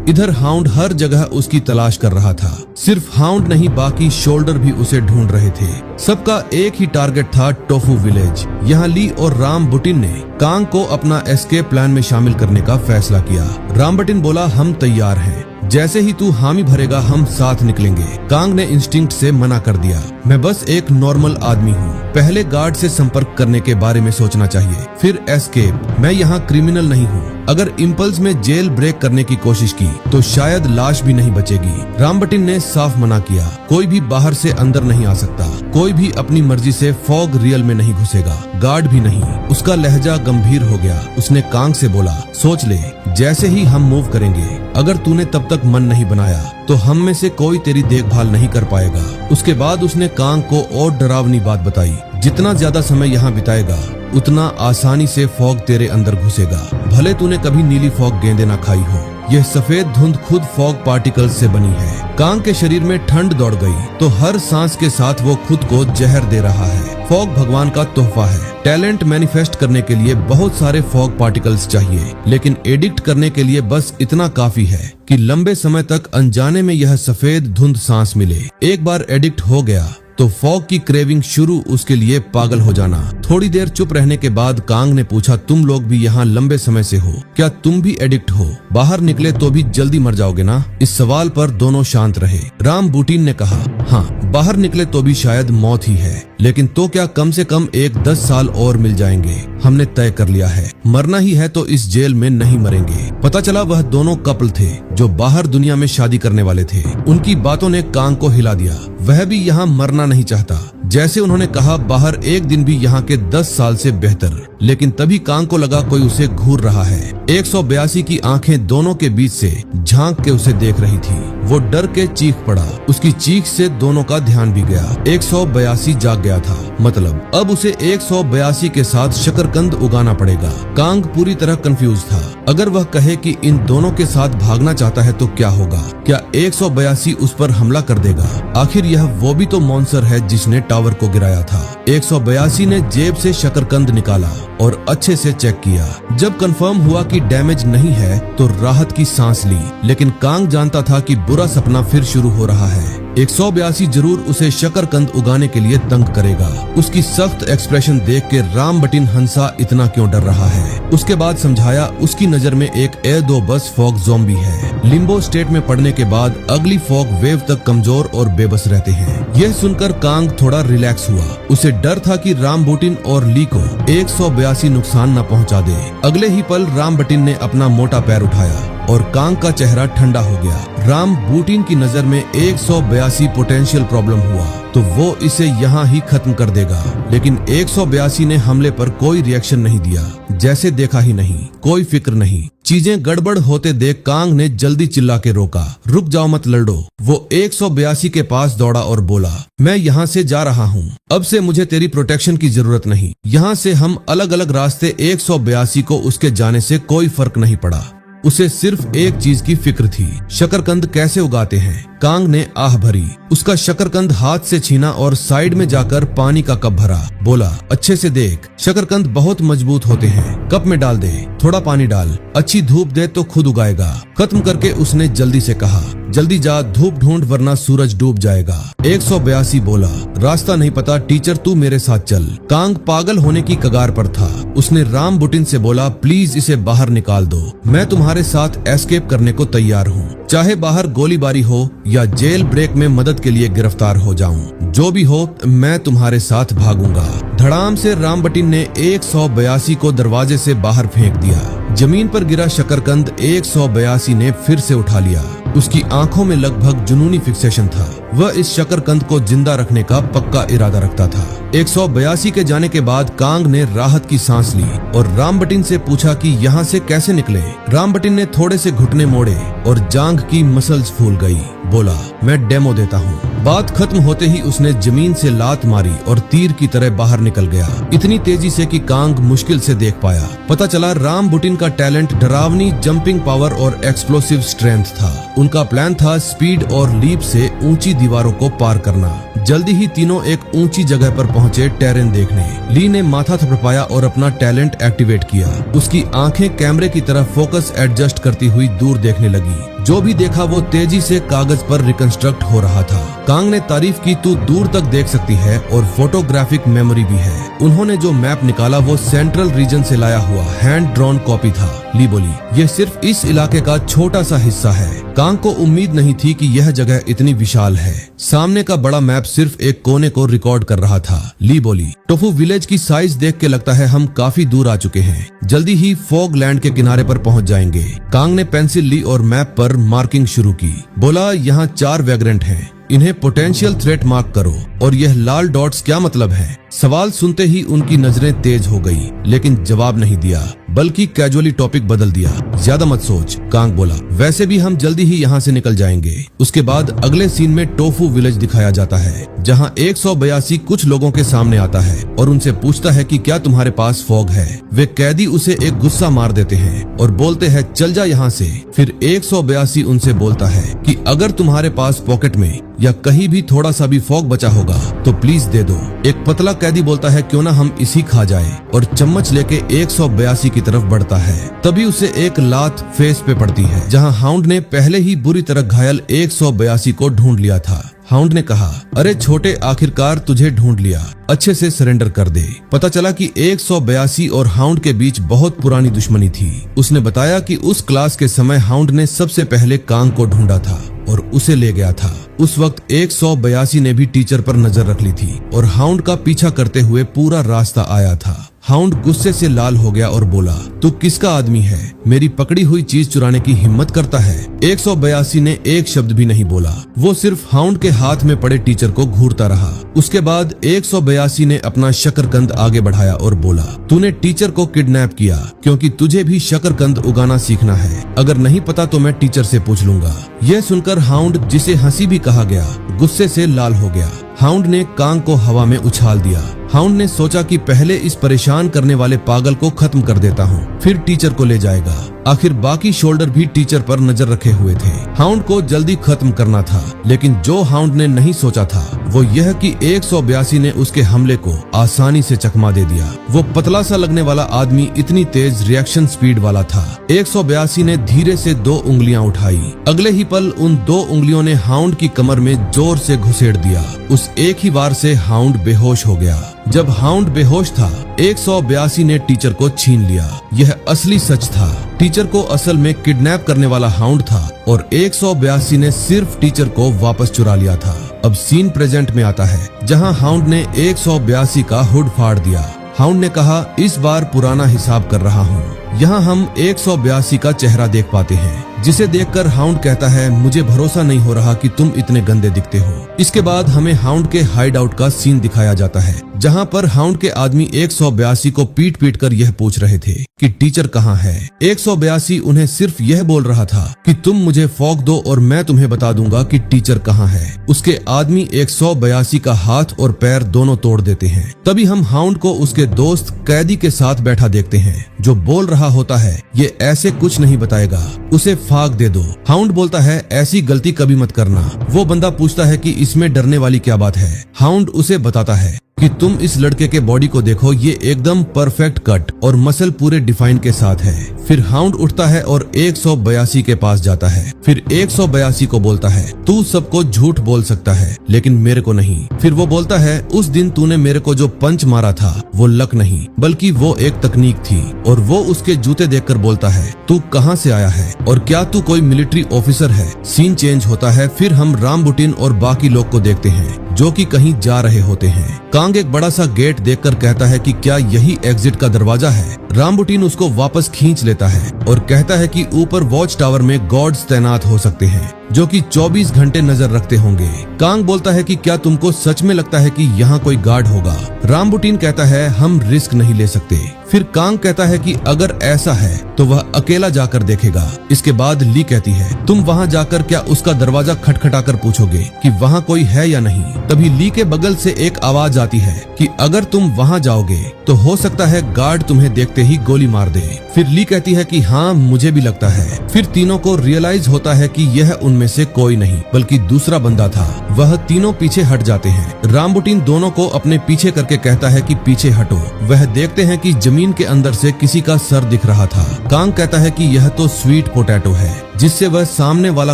इधर हाउंड हर जगह उसकी तलाश कर रहा था। सिर्फ हाउंड नहीं, बाकी शोल्डर भी उसे ढूंढ रहे थे। सबका एक ही टारगेट था, टोफू विलेज। यहाँ ली और रामबुटिन ने कांग को अपना एस्केप प्लान में शामिल करने का फैसला किया। रामबटिन बोला, हम तैयार हैं। जैसे ही तू हामी भरेगा हम साथ निकलेंगे। कांग ने इंस्टिंक्ट से मना कर दिया, मैं बस एक नॉर्मल आदमी हूँ। पहले गार्ड से संपर्क करने के बारे में सोचना चाहिए, फिर एस्केप। मैं यहाँ क्रिमिनल नहीं हूँ। अगर इम्पल्स में जेल ब्रेक करने की कोशिश की तो शायद लाश भी नहीं बचेगी। रामबटिन ने साफ मना किया, कोई भी बाहर से अंदर नहीं आ सकता। कोई भी अपनी मर्जी से फॉग रियल में नहीं घुसेगा, गार्ड भी नहीं। उसका लहजा गंभीर हो गया। उसने कांग से बोला, सोच ले, जैसे ही हम मूव करेंगे, अगर तूने तब तक मन नहीं बनाया तो हम में से कोई तेरी देखभाल नहीं कर पाएगा। उसके बाद उसने कांग को और डरावनी बात बताई, जितना ज्यादा समय यहाँ बिताएगा उतना आसानी से फॉग तेरे अंदर घुसेगा, भले तूने कभी नीली फॉग गेंदे ना खाई हो। यह सफेद धुंध खुद फॉग पार्टिकल्स से बनी है। कांग के शरीर में ठंड दौड़ गई तो हर सांस के साथ वो खुद को जहर दे रहा है। फॉग भगवान का तोहफा है। टैलेंट मैनिफेस्ट करने के लिए बहुत सारे फॉग पार्टिकल्स चाहिए, लेकिन एडिक्ट करने के लिए बस इतना काफी है कि लंबे समय तक अनजाने में यह सफेद धुंध सांस मिले। एक बार एडिक्ट हो गया तो फॉग की क्रेविंग शुरू, उसके लिए पागल हो जाना। थोड़ी देर चुप रहने के बाद कांग ने पूछा, तुम लोग भी यहाँ लंबे समय से हो, क्या तुम भी एडिक्ट हो? बाहर निकले तो भी जल्दी मर जाओगे ना? इस सवाल पर दोनों शांत रहे। रामबुटिन ने कहा, हाँ, बाहर निकले तो भी शायद मौत ही है, लेकिन तो क्या कम से कम 10 साल और मिल जाएंगे। हमने तय कर लिया है, मरना ही है तो इस जेल में नहीं मरेंगे। पता चला वह दोनों कपल थे जो बाहर दुनिया में शादी करने वाले थे। उनकी बातों ने कांग को हिला दिया। वह भी यहाँ मरना नहीं चाहता। जैसे उन्होंने कहा, बाहर एक दिन भी यहाँ के 10 साल से बेहतर। लेकिन तभी कांग को लगा कोई उसे घूर रहा है। 182 की आंखें दोनों के बीच से झांक के उसे देख रही थी। वो डर के चीख पड़ा। उसकी चीख से दोनों का ध्यान भी गया। 182 जाग गया था, मतलब अब उसे 182 के साथ शकरकंद उगाना पड़ेगा। कांग पूरी तरह कंफ्यूज था। अगर वह कहे कि इन दोनों के साथ भागना चाहता है तो क्या होगा? क्या 182 उस पर हमला कर देगा? आखिर यह वो भी तो मॉन्स्टर है जिसने टावर को गिराया था। 182 ने जेब से शकरकंद निकाला और अच्छे से चेक किया। जब कंफर्म हुआ कि डैमेज नहीं है तो राहत की सांस ली। लेकिन कांग जानता था कि बुरा सपना फिर शुरू हो रहा है। 182 जरूर उसे शकरकंद उगाने के लिए तंग करेगा। उसकी सख्त एक्सप्रेशन देख के रामबटिन हंसा इतना क्यों डर रहा है। उसके बाद समझाया उसकी नजर में एक A2 बस फॉग ज़ॉम्बी है। लिम्बो स्टेट में पड़ने के बाद अगली फॉग वेव तक कमजोर और बेबस रहते हैं। यह सुनकर कांग थोड़ा रिलैक्स हुआ। उसे डर था कि रामबुटिन और ली को 182 नुकसान न पहुंचा दे। अगले ही पल रामबटिन ने अपना मोटा पैर उठाया और कांग का चेहरा ठंडा हो गया। रामबुटिन की नजर में 182 पोटेंशियल प्रॉब्लम हुआ तो वो इसे यहाँ ही खत्म कर देगा, लेकिन 182 ने हमले पर कोई रिएक्शन नहीं दिया, जैसे देखा ही नहीं, कोई फिक्र नहीं। चीजें गड़बड़ होते देख कांग ने जल्दी चिल्ला के रोका, रुक जाओ मत लड़ो। वो 182 के पास दौड़ा और बोला, मैं यहाँ से जा रहा हूँ, अब से मुझे तेरी प्रोटेक्शन की जरूरत नहीं। यहाँ से हम अलग अलग रास्ते। 182 को उसके जाने से कोई फर्क नहीं पड़ा। उसे सिर्फ एक चीज की फिक्र थी, शकरकंद कैसे उगाते हैं। कांग ने आह भरी, उसका शकरकंद हाथ से छीना और साइड में जाकर पानी का कप भरा। बोला, अच्छे से देख, शकरकंद बहुत मजबूत होते हैं। कप में डाल दे, थोड़ा पानी डाल, अच्छी धूप दे तो खुद उगाएगा। खत्म करके उसने जल्दी से कहा, जल्दी जा, धूप ढूंढ वरना सूरज डूब जाएगा। 182 बोला, रास्ता नहीं पता टीचर, तू मेरे साथ चल। कांग पागल होने की कगार पर था। उसने रामबुटिन से बोला, प्लीज इसे बाहर निकाल दो, मैं तुम्हारे साथ एस्केप करने को तैयार हूँ, चाहे बाहर गोलीबारी हो या जेल ब्रेक में मदद के लिए गिरफ्तार हो जाऊं, जो भी हो मैं तुम्हारे साथ भागूंगा। धड़ाम से रामबटिन ने 182 को दरवाजे से बाहर फेंक दिया। जमीन पर गिरा शकरकंद 182 ने फिर से उठा लिया। उसकी आंखों में लगभग जुनूनी फिक्सेशन था। वह इस शकरकंद को जिंदा रखने का पक्का इरादा रखता था। 182 के जाने के बाद कांग ने राहत की सांस ली और रामबटिन से पूछा कि यहाँ से कैसे निकले। रामबटिन ने थोड़े से घुटने मोड़े और जांघ की मसल्स फूल गई। बोला, मैं डेमो देता हूँ। बात खत्म होते ही उसने जमीन से लात मारी और तीर की तरह बाहर निकल गया, इतनी तेजी से कि कांग मुश्किल से देख पाया। पता चला रामबुटिन का टैलेंट डरावनी जंपिंग पावर और एक्सप्लोसिव स्ट्रेंथ था। उनका प्लान था स्पीड और लीप से ऊंची दीवारों को पार करना। जल्दी ही तीनों एक ऊंची जगह पर पहुंचे टेरेन देखने। ली ने माथा थपथपाया और अपना टैलेंट एक्टिवेट किया। उसकी आंखें कैमरे की तरफ फोकस एडजस्ट करती हुई दूर देखने लगी। जो भी देखा वो तेजी से कागज पर रिकंस्ट्रक्ट हो रहा था। कांग ने तारीफ की, तू दूर तक देख सकती है और फोटोग्राफिक मेमोरी भी है। उन्होंने जो मैप निकाला वो सेंट्रल रीजन से लाया हुआ हैंड ड्रॉन कॉपी था। ली बोली, यह सिर्फ इस इलाके का छोटा सा हिस्सा है। कांग को उम्मीद नहीं थी कि यह जगह इतनी विशाल है। सामने का बड़ा मैप सिर्फ एक कोने को रिकॉर्ड कर रहा था। ली बोली, टोफू विलेज की साइज देख के लगता है हम काफी दूर आ चुके हैं, जल्दी ही फॉग लैंड के किनारे पर पहुंच जाएंगे। कांग ने पेंसिल ली और मैप पर मार्किंग शुरू की। बोला, यहाँ 4 वैग्रेंट हैं, इन्हें पोटेंशियल थ्रेट मार्क करो। और यह लाल डॉट्स क्या मतलब है? सवाल सुनते ही उनकी नजरें तेज हो गई, लेकिन जवाब नहीं दिया, बल्कि कैजुअली टॉपिक बदल दिया। ज्यादा मत सोच, कांग बोला, वैसे भी हम जल्दी ही यहाँ से निकल जाएंगे। उसके बाद अगले सीन में टोफू विलेज दिखाया जाता है, जहाँ 182 कुछ लोगों के सामने आता है और उनसे पूछता है कि क्या तुम्हारे पास फॉग है। वे कैदी उसे एक गुस्सा मार देते हैं और बोलते हैं, चल जा यहाँ से। फिर 182 उनसे बोलता है कि अगर तुम्हारे पास पॉकेट में या कहीं भी थोड़ा सा भी फॉग बचा होगा तो प्लीज दे दो। एक पतला कैदी बोलता है, क्यों ना हम इसी खा जाए, और चम्मच लेके 182 की तरफ बढ़ता है। तभी उसे एक लात फेस पे पड़ती है, जहां हाउंड ने पहले ही बुरी तरह घायल 182 को ढूंढ लिया था। हाउंड ने कहा, अरे छोटे, आखिरकार तुझे ढूंढ लिया, अच्छे से सरेंडर कर दे। पता चला कि 182 और हाउंड के बीच बहुत पुरानी दुश्मनी थी। उसने बताया कि उस क्लास के समय हाउंड ने सबसे पहले कांग को ढूंढा था और उसे ले गया था। उस वक्त 182 ने भी टीचर पर नजर रख ली थी और हाउंड का पीछा करते हुए पूरा रास्ता आया था। हाउंड गुस्से से लाल हो गया और बोला, तू किसका आदमी है? मेरी पकड़ी हुई चीज चुराने की हिम्मत करता है? 182 ने एक शब्द भी नहीं बोला। वो सिर्फ हाउंड के हाथ में पड़े टीचर को घूरता रहा। उसके बाद 182 ने अपना शकरकंद आगे बढ़ाया और बोला, तूने टीचर को किडनैप किया क्योंकि तुझे भी शकरकंद उगाना सीखना है। अगर नहीं पता तो मैं टीचर से पूछ लूंगा। यह सुनकर हाउंड, जिसे हंसी भी कहा गया, गुस्से से लाल हो गया। हाउंड ने कांग को हवा में उछाल दिया। हाउंड ने सोचा कि पहले इस परेशान करने वाले पागल को खत्म कर देता हूँ, फिर टीचर को ले जाएगा। आखिर बाकी शोल्डर भी टीचर पर नजर रखे हुए थे। हाउंड को जल्दी खत्म करना था, लेकिन जो हाउंड ने नहीं सोचा था वो यह कि 182 ने उसके हमले को आसानी से चकमा दे दिया। वो पतला सा लगने वाला आदमी इतनी तेज रिएक्शन स्पीड वाला था। 182 ने धीरे से 2 उंगलियां उठाई। अगले ही पल उन 2 उंगलियों ने हाउंड की कमर में जोर से घुसेड़ दिया। उस एक ही वार से हाउंड बेहोश हो गया। जब हाउंड बेहोश था, 182 ने टीचर को छीन लिया। यह असली सच था। टीचर को असल में किडनैप करने वाला हाउंड था और 182 ने सिर्फ टीचर को वापस चुरा लिया था। अब सीन प्रेजेंट में आता है, जहां हाउंड ने 182 का हुड फाड़ दिया। हाउंड ने कहा, इस बार पुराना हिसाब कर रहा हूँ। यहाँ हम 182 का चेहरा देख पाते हैं, जिसे देखकर हाउंड कहता है, मुझे भरोसा नहीं हो रहा कि तुम इतने गंदे दिखते हो। इसके बाद हमें हाउंड के हाइड आउट का सीन दिखाया जाता है, जहाँ पर हाउंड के आदमी 182 को पीट पीट कर यह पूछ रहे थे कि टीचर कहाँ है। 182 उन्हें सिर्फ यह बोल रहा था कि तुम मुझे फॉग दो और मैं तुम्हें बता दूंगा कि टीचर कहाँ है। उसके आदमी 182 का हाथ और पैर दोनों तोड़ देते हैं। तभी हम हाउंड को उसके दोस्त कैदी के साथ बैठा देखते हैं, जो बोल रहा होता है, ये ऐसे कुछ नहीं बताएगा, उसे फाग दे दो। हाउंड बोलता है, ऐसी गलती कभी मत करना। वो बंदा पूछता है कि इसमें डरने वाली क्या बात है। हाउंड उसे बताता है कि तुम इस लड़के के बॉडी को देखो, ये एकदम परफेक्ट कट और मसल पूरे डिफाइन के साथ है। फिर हाउंड उठता है और 182 के पास जाता है। फिर 182 को बोलता है, तू सबको झूठ बोल सकता है लेकिन मेरे को नहीं। फिर वो बोलता है, उस दिन तूने मेरे को जो पंच मारा था वो लक नहीं बल्कि वो एक तकनीक थी। और वो उसके जूते देखकर बोलता है, तू कहाँ से आया है और क्या तू कोई मिलिट्री ऑफिसर है। सीन चेंज होता है। फिर हम रामबुटिन और बाकी लोग को देखते हैं जो कि कहीं जा रहे होते हैं। कांग एक बड़ा सा गेट देखकर कहता है कि क्या यही एग्जिट का दरवाजा है। रामबुटिन उसको वापस खींच लेता है और कहता है कि ऊपर वॉच टावर में गार्ड्स तैनात हो सकते हैं जो कि 24 घंटे नजर रखते होंगे। कांग बोलता है कि क्या तुमको सच में लगता है कि यहाँ कोई गार्ड होगा। रामबुटिन कहता है, हम रिस्क नहीं ले सकते। फिर कांग कहता है कि अगर ऐसा है तो वह अकेला जाकर देखेगा। इसके बाद ली कहती है, तुम वहाँ जाकर क्या उसका दरवाजा खटखटाकर पूछोगे कि वहाँ कोई है या नहीं। तभी ली के बगल से एक आवाज आती है कि अगर तुम वहाँ जाओगे तो हो सकता है गार्ड तुम्हें देखते ही गोली मार दे। फिर ली कहती है कि हाँ मुझे भी लगता है। फिर तीनों को रियलाइज होता है कि यह उनमें से कोई नहीं बल्कि दूसरा बंदा था। वह तीनों पीछे हट जाते हैं। रामबुटिन दोनों को अपने पीछे करके कहता है कि पीछे हटो। वह देखते हैं कि जमीन के अंदर से किसी का सर दिख रहा था। कांग कहता है कि यह तो स्वीट पोटैटो है, जिससे वह सामने वाला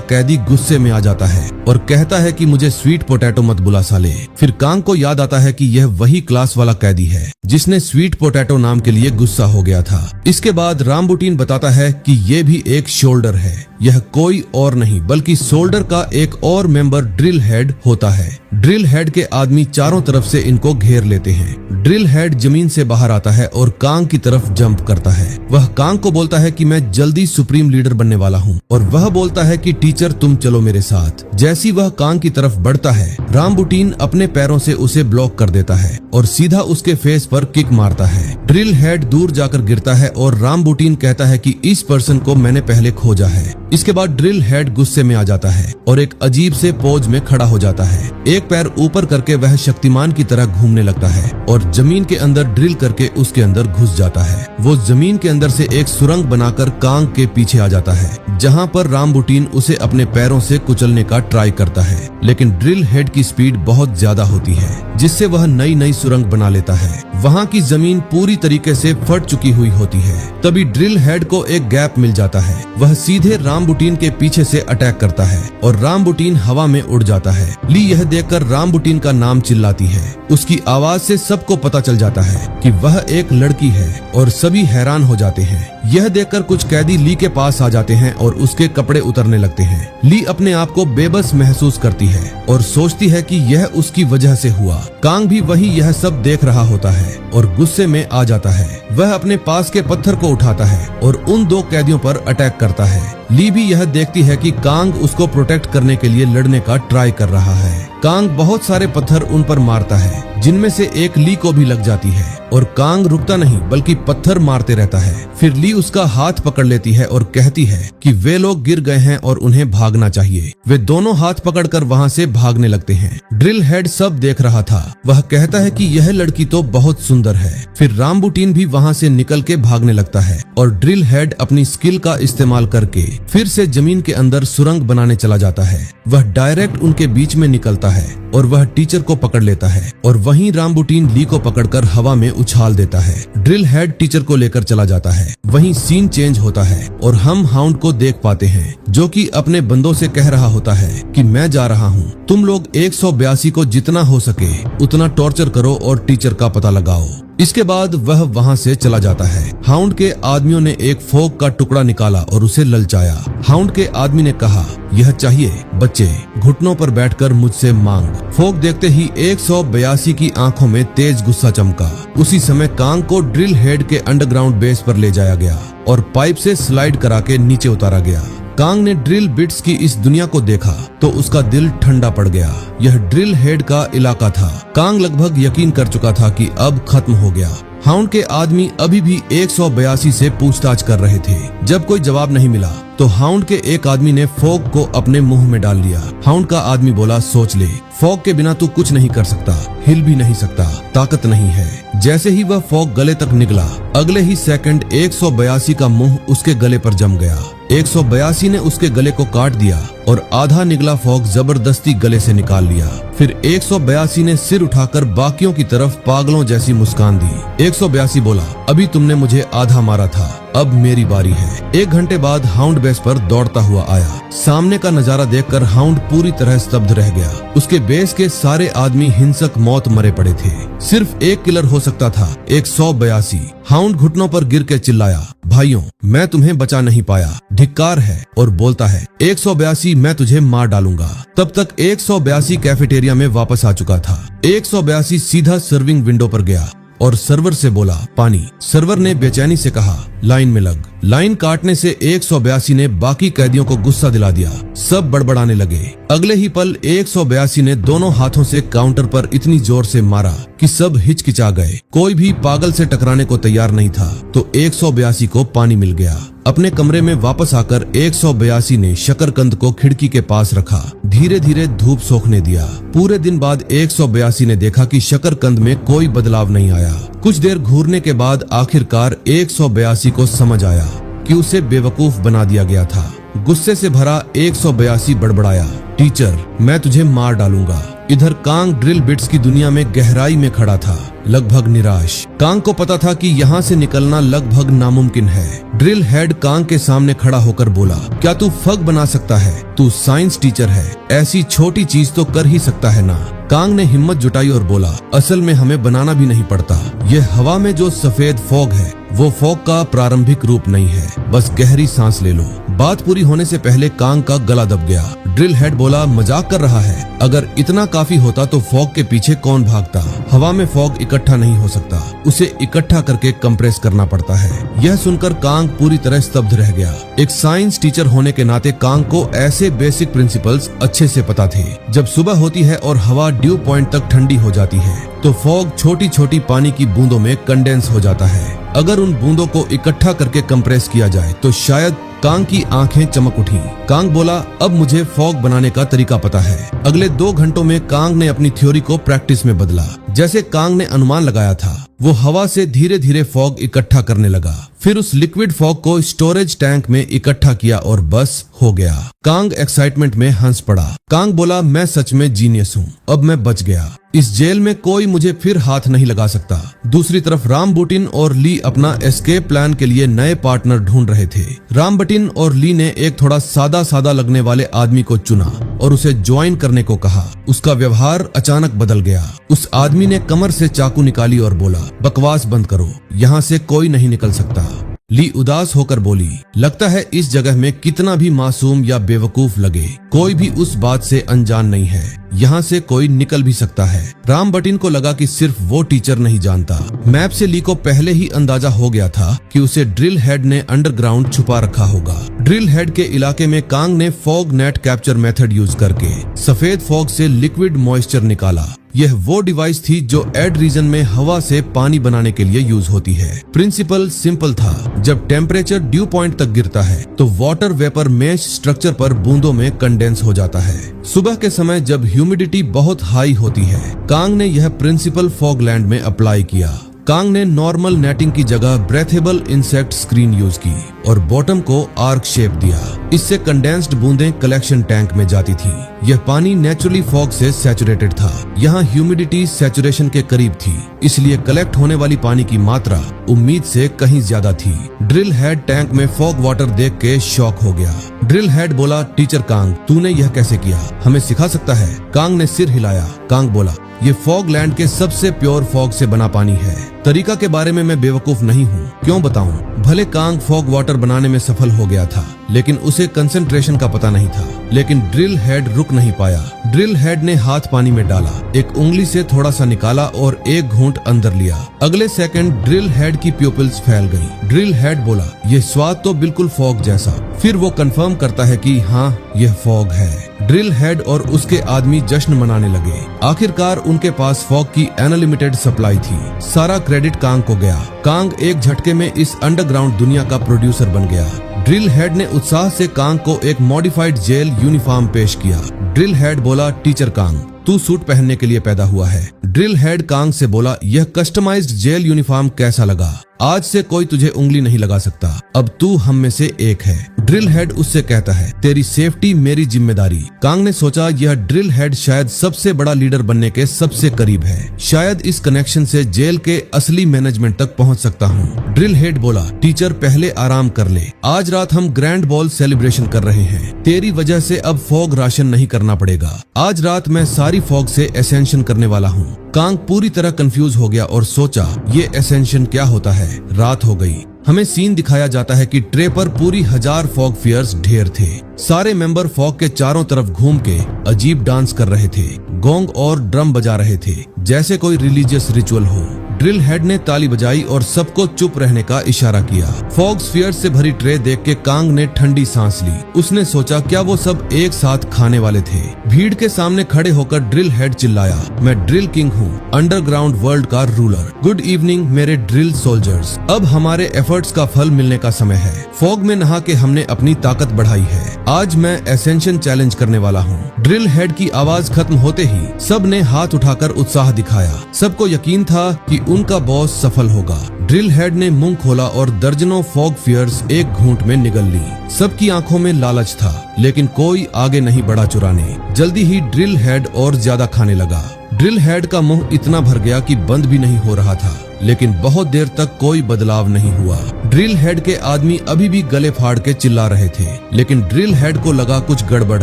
कैदी गुस्से में आ जाता है और कहता है कि मुझे स्वीट पोटैटो मत बुला साले। फिर कांग को याद आता है कि यह वही क्लास वाला कैदी है जिसने स्वीट पोटैटो नाम के लिए गुस्सा हो गया था। इसके बाद रामबुटिन बताता है कि ये भी एक शोल्डर है। यह कोई और नहीं बल्कि शोल्डर का एक और मेंबर ड्रिल हेड होता है। ड्रिल हेड के आदमी चारों तरफ से इनको घेर लेते हैं। ड्रिल हेड जमीन से बाहर आता है और कांग की तरफ जंप करता है। वह कांग को बोलता है कि मैं जल्दी सुप्रीम लीडर बनने वाला हूँ और वह बोलता है कि टीचर तुम चलो मेरे साथ। जैसी वह कांग की तरफ बढ़ता है, रामबुटिन अपने पैरों से उसे ब्लॉक कर देता है और सीधा उसके फेस पर किक मारता है। ड्रिल हेड दूर जाकर गिरता है और रामबुटिन कहता है कि इस पर्सन को मैंने पहले खोजा है। इसके बाद ड्रिल हेड गुस्से में आ जाता है और एक अजीब से पोज में खड़ा हो जाता है। एक पैर ऊपर करके वह शक्तिमान की तरह घूमने लगता है और जमीन के अंदर ड्रिल करके उसके अंदर घुस जाता है। वो जमीन के अंदर से एक सुरंग बनाकर कांग के पीछे आ जाता है, जहाँ पर रामबुटिन उसे अपने पैरों से कुचलने का ट्राई करता है, लेकिन ड्रिल हेड की स्पीड बहुत ज्यादा होती है, जिससे वह नई नई सुरंग बना लेता है। वहाँ की जमीन पूरी तरीके से फट चुकी हुई होती है। तभी ड्रिल हेड को एक गैप मिल जाता है। वह सीधे रामबुटिन के पीछे से अटैक करता है और रामबुटिन हवा में उड़ जाता है। ली यह देखकर रामबुटिन का नाम चिल्लाती है। उसकी आवाज से सबको पता चल जाता है कि वह एक लड़की है और सभी हैरान हो जाते हैं। यह देखकर कुछ कैदी ली के पास आ जाते हैं और उसके कपड़े उतरने लगते हैं। ली अपने आप को बेबस महसूस करती है और सोचती है कि यह उसकी वजह से हुआ। कांग भी वही यह सब देख रहा होता है और गुस्से में आ जाता है। वह अपने पास के पत्थर को उठाता है और उन दो कैदियों पर अटैक करता है। ली भी यह देखती है कि कांग उसको प्रोटेक्ट करने के लिए लड़ने का ट्राई कर रहा है। कांग बहुत सारे पत्थर उन पर मारता है जिनमें से एक ली को भी लग जाती है और कांग रुकता नहीं बल्कि पत्थर मारते रहता है। फिर ली उसका हाथ पकड़ लेती है और कहती है कि वे लोग गिर गए हैं और उन्हें भागना चाहिए। वे दोनों हाथ पकड़कर वहाँ से भागने लगते हैं। ड्रिल हेड सब देख रहा था। वह कहता है कि यह लड़की तो बहुत सुंदर है। फिर रामबुटीन भी वहाँ से निकल के भागने लगता है और ड्रिल हेड अपनी स्किल का इस्तेमाल करके फिर से जमीन के अंदर सुरंग बनाने चला जाता है। वह डायरेक्ट उनके बीच में निकलता है और वह टीचर को पकड़ लेता है और वहीं रामबुटीन ली को पकड़कर हवा में उछाल देता है। ड्रिल हेड टीचर को लेकर चला जाता है। वहीं सीन चेंज होता है और हम हाउंड को देख पाते हैं जो कि अपने बंदों से कह रहा होता है कि मैं जा रहा हूँ, तुम लोग 182 को जितना हो सके उतना टॉर्चर करो और टीचर का पता लगाओ। इसके बाद वह वहाँ से चला जाता है। हाउंड के आदमियों ने एक फोक का टुकड़ा निकाला और उसे ललचाया। हाउंड के आदमी ने कहा, यह चाहिए बच्चे, घुटनों पर बैठकर मुझसे मांग। फोक देखते ही 182 की आंखों में तेज गुस्सा चमका। उसी समय कांग को ड्रिल हेड के अंडरग्राउंड बेस पर ले जाया गया और पाइप से स्लाइड करा के नीचे उतारा गया। कांग ने ड्रिल बिट्स की इस दुनिया को देखा तो उसका दिल ठंडा पड़ गया। यह ड्रिल हेड का इलाका था। कांग लगभग यकीन कर चुका था कि अब खत्म हो गया। हाउंड के आदमी अभी भी 182 से पूछताछ कर रहे थे। जब कोई जवाब नहीं मिला तो हाउंड के एक आदमी ने फॉग को अपने मुंह में डाल लिया। हाउंड का आदमी बोला, सोच ले, फॉग के बिना तू कुछ नहीं कर सकता, हिल भी नहीं सकता, ताकत नहीं है। जैसे ही वह फॉग गले तक निकला, अगले ही सेकंड 182 का मुंह उसके गले पर जम गया। 182 ने उसके गले को काट दिया और आधा निकला फॉग जबरदस्ती गले से निकाल लिया। फिर 182 ने सिर उठाकर बाकियों की तरफ पागलों जैसी मुस्कान दी। 182 बोला, अभी तुमने मुझे आधा मारा था, अब मेरी बारी है। 1 घंटे बाद हाउंड बेस पर दौड़ता हुआ आया। सामने का नजारा देखकर हाउंड पूरी तरह स्तब्ध रह गया। उसके बेस के सारे आदमी हिंसक मौत मरे पड़े थे। सिर्फ एक किलर हो सकता था, 182। हाउंड घुटनों पर गिर के चिल्लाया, भाइयों, मैं तुम्हें बचा नहीं पाया, धिक्कार है। और बोलता है, 182, मैं तुझे मार डालूंगा। तब तक 182 कैफेटेरिया में वापस आ चुका था। 182 सीधा सर्विंग विंडो पर गया और सर्वर से बोला, पानी। सर्वर ने बेचैनी से कहा, लाइन में लग। लाइन काटने से 182 ने बाकी कैदियों को गुस्सा दिला दिया। सब बड़बड़ाने लगे। अगले ही पल 182 ने दोनों हाथों से काउंटर पर इतनी जोर से मारा कि सब हिचकिचा गए। कोई भी पागल से टकराने को तैयार नहीं था तो 182 को पानी मिल गया। अपने कमरे में वापस आकर 182 ने शकरकंद को खिड़की के पास रखा। धीरे धीरे धूप सोखने दिया। पूरे दिन बाद 182 ने देखा कि शकरकंद में कोई बदलाव नहीं आया। कुछ देर घूरने के बाद आखिरकार 182 को समझ आया कि उसे बेवकूफ बना दिया गया था। गुस्से से भरा 182 बड़बड़ाया, टीचर, मैं तुझे मार डालूंगा। इधर कांग ड्रिल बिट्स की दुनिया में गहराई में खड़ा था, लगभग निराश। कांग को पता था कि यहाँ से निकलना लगभग नामुमकिन है। ड्रिल हेड कांग के सामने खड़ा होकर बोला, क्या तू फग बना सकता है? तू साइंस टीचर है, ऐसी छोटी चीज तो कर ही सकता है ना। कांग ने हिम्मत जुटाई और बोला, असल में हमें बनाना भी नहीं पड़ता। यह हवा में जो सफेद फॉग है वो फॉग का प्रारंभिक रूप नहीं है, बस गहरी सांस ले लो। बात पूरी होने से पहले कांग का गला दब गया। ड्रिल हेड बोला, मजाक कर रहा है? अगर इतना काफी होता तो फॉग के पीछे कौन भागता? हवा में फॉग इकट्ठा नहीं हो सकता, उसे इकट्ठा करके कंप्रेस करना पड़ता है। यह सुनकर कांग पूरी तरह स्तब्ध रह गया। एक साइंस टीचर होने के नाते कांग को ऐसे बेसिक प्रिंसिपल्स अच्छे से पता थे। जब सुबह होती है और हवा ड्यू पॉइंट तक ठंडी हो जाती है तो फॉग छोटी छोटी पानी की बूंदों में कंडेंस हो जाता है। अगर उन बूंदों को इकट्ठा करके कंप्रेस किया जाए तो शायद कांग की आंखें चमक उठी। कांग बोला, अब मुझे फॉग बनाने का तरीका पता है। अगले 2 घंटों में कांग ने अपनी थ्योरी को प्रैक्टिस में बदला। जैसे कांग ने अनुमान लगाया था, वो हवा से धीरे धीरे फॉग इकट्ठा करने लगा। फिर उस लिक्विड फॉग को स्टोरेज टैंक में इकट्ठा किया और बस हो गया। कांग एक्साइटमेंट में हंस पड़ा। कांग बोला, मैं सच में जीनियस हूँ, अब मैं बच गया। इस जेल में कोई मुझे फिर हाथ नहीं लगा सकता। दूसरी तरफ रामबुटिन और ली अपना एस्केप प्लान के लिए नए पार्टनर ढूंढ रहे थे। रामबुटिन और ली ने एक थोड़ा सादा सादा लगने वाले आदमी को चुना और उसे ज्वाइन करने को कहा। उसका व्यवहार अचानक बदल गया। उस आदमी ने कमर से चाकू निकाली और बोला, बकवास बंद करो, यहाँ से कोई नहीं निकल सकता। ली उदास होकर बोली, लगता है इस जगह में कितना भी मासूम या बेवकूफ लगे, कोई भी उस बात से अनजान नहीं है यहाँ से कोई निकल भी सकता है। राम बटिन को लगा कि सिर्फ वो टीचर नहीं जानता। मैप से ली को पहले ही अंदाजा हो गया था कि उसे ड्रिल हेड ने अंडरग्राउंड छुपा रखा होगा। ड्रिल हेड के इलाके में कांग ने fog net capture method use करके सफेद फॉग से लिक्विड मॉइस्चर निकाला। यह वो डिवाइस थी जो एड रीजन में हवा से पानी बनाने के लिए यूज होती है। प्रिंसिपल सिंपल था, जब टेम्परेचर ड्यू पॉइंट तक गिरता है तो वाटर वेपर मेश स्ट्रक्चर पर बूंदों में कंडेंस हो जाता है। सुबह के समय जब ह्यूमिडिटी बहुत हाई होती है, कांग ने यह प्रिंसिपल फॉगलैंड में अप्लाई किया। कांग ने नॉर्मल नेटिंग की जगह ब्रेथेबल इंसेक्ट स्क्रीन यूज की और बॉटम को आर्क शेप दिया। इससे कंडेंस्ड बूंदें कलेक्शन टैंक में जाती थी। यह पानी नेचुरली फॉग से सैचुरेटेड था। यहाँ ह्यूमिडिटी सैचुरेशन के करीब थी, इसलिए कलेक्ट होने वाली पानी की मात्रा उम्मीद से कहीं ज्यादा थी। ड्रिल हेड टैंक में फॉग वाटर देख के शॉक हो गया। ड्रिल हेड बोला, टीचर कांग, तूने यह कैसे किया? हमें सिखा सकता है? कांग ने सिर हिलाया। कांग बोला, ये फॉग लैंड के सबसे प्योर फॉग से बना पानी है। तरीका के बारे में मैं बेवकूफ नहीं हूँ, क्यों बताऊं? भले कांग फॉग वाटर बनाने में सफल हो गया था, लेकिन उसे कंसंट्रेशन का पता नहीं था। लेकिन ड्रिल हेड रुक नहीं पाया। ड्रिल हेड ने हाथ पानी में डाला, एक उंगली से थोड़ा सा निकाला और एक घूंट अंदर लिया। अगले सेकंड ड्रिल हेड की प्यूपिल्स फैल गई। ड्रिल हेड बोला, ये स्वाद तो बिल्कुल फॉग जैसा। फिर वो कंफर्म करता है कि हाँ, यह फॉग है। ड्रिल हेड और उसके आदमी जश्न मनाने लगे। आखिरकार उनके पास फॉग की अनलिमिटेड सप्लाई थी। सारा क्रेडिट कांग को गया। कांग एक झटके में इस अंडरग्राउंड दुनिया का प्रोड्यूसर बन गया। ड्रिल हेड ने उत्साह से कांग को एक मॉडिफाइड जेल यूनिफॉर्म पेश किया। ड्रिल हेड बोला, टीचर कांग, तू सूट पहनने के लिए पैदा हुआ है। ड्रिल हेड कांग से बोला, यह कस्टमाइज्ड जेल यूनिफॉर्म कैसा लगा? आज से कोई तुझे उंगली नहीं लगा सकता। अब तू हम में से एक है। ड्रिल हेड उससे कहता है, तेरी सेफ्टी मेरी जिम्मेदारी। कांग ने सोचा, यह ड्रिल हेड शायद सबसे बड़ा लीडर बनने के सबसे करीब है। शायद इस कनेक्शन से जेल के असली मैनेजमेंट तक पहुंच सकता हूं। ड्रिल हेड बोला, टीचर पहले आराम कर ले। आज रात हम ग्रैंड बॉल सेलिब्रेशन कर रहे हैं। तेरी वजह से अब फॉग राशन नहीं करना पड़ेगा। आज रात मैं सारी फॉग से एसेंशन करने वाला हूँ। कांग पूरी तरह कंफ्यूज हो गया और सोचा, ये एसेंशन क्या होता है? रात हो गई। हमें सीन दिखाया जाता है कि ट्रे पर पूरी 1000 फॉग फियर्स ढेर थे। सारे मेंबर फॉग के चारों तरफ घूम के अजीब डांस कर रहे थे, गोंग और ड्रम बजा रहे थे, जैसे कोई रिलीजियस रिचुअल हो। ड्रिल हेड ने ताली बजाई और सबको चुप रहने का इशारा किया। फॉग स्फीयर्स से भरी ट्रे देख के कांग ने ठंडी सांस ली। उसने सोचा, क्या वो सब एक साथ खाने वाले थे? भीड़ के सामने खड़े होकर ड्रिल हेड चिल्लाया, मैं ड्रिल किंग हूँ, अंडरग्राउंड वर्ल्ड का रूलर। गुड इवनिंग मेरे ड्रिल सोल्जर्स। अब हमारे एफर्ट्स का फल मिलने का समय है। फॉग में नहा के हमने अपनी ताकत बढ़ाई है। आज मैं एसेंशन चैलेंज करने वाला हूँ। ड्रिल हेड की आवाज खत्म होते ही सब ने हाथ उठाकर उत्साह दिखाया। सबको यकीन था कि उनका बॉस सफल होगा। ड्रिल हेड ने मुंह खोला और दर्जनों फॉग फियर्स एक घूंट में निगल ली। सबकी आंखों में लालच था, लेकिन कोई आगे नहीं बढ़ा चुराने। जल्दी ही ड्रिल हेड और ज्यादा खाने लगा। ड्रिल हेड का मुंह इतना भर गया कि बंद भी नहीं हो रहा था, लेकिन बहुत देर तक कोई बदलाव नहीं हुआ। ड्रिल हेड के आदमी अभी भी गले फाड़ के चिल्ला रहे थे, लेकिन ड्रिल हेड को लगा कुछ गड़बड़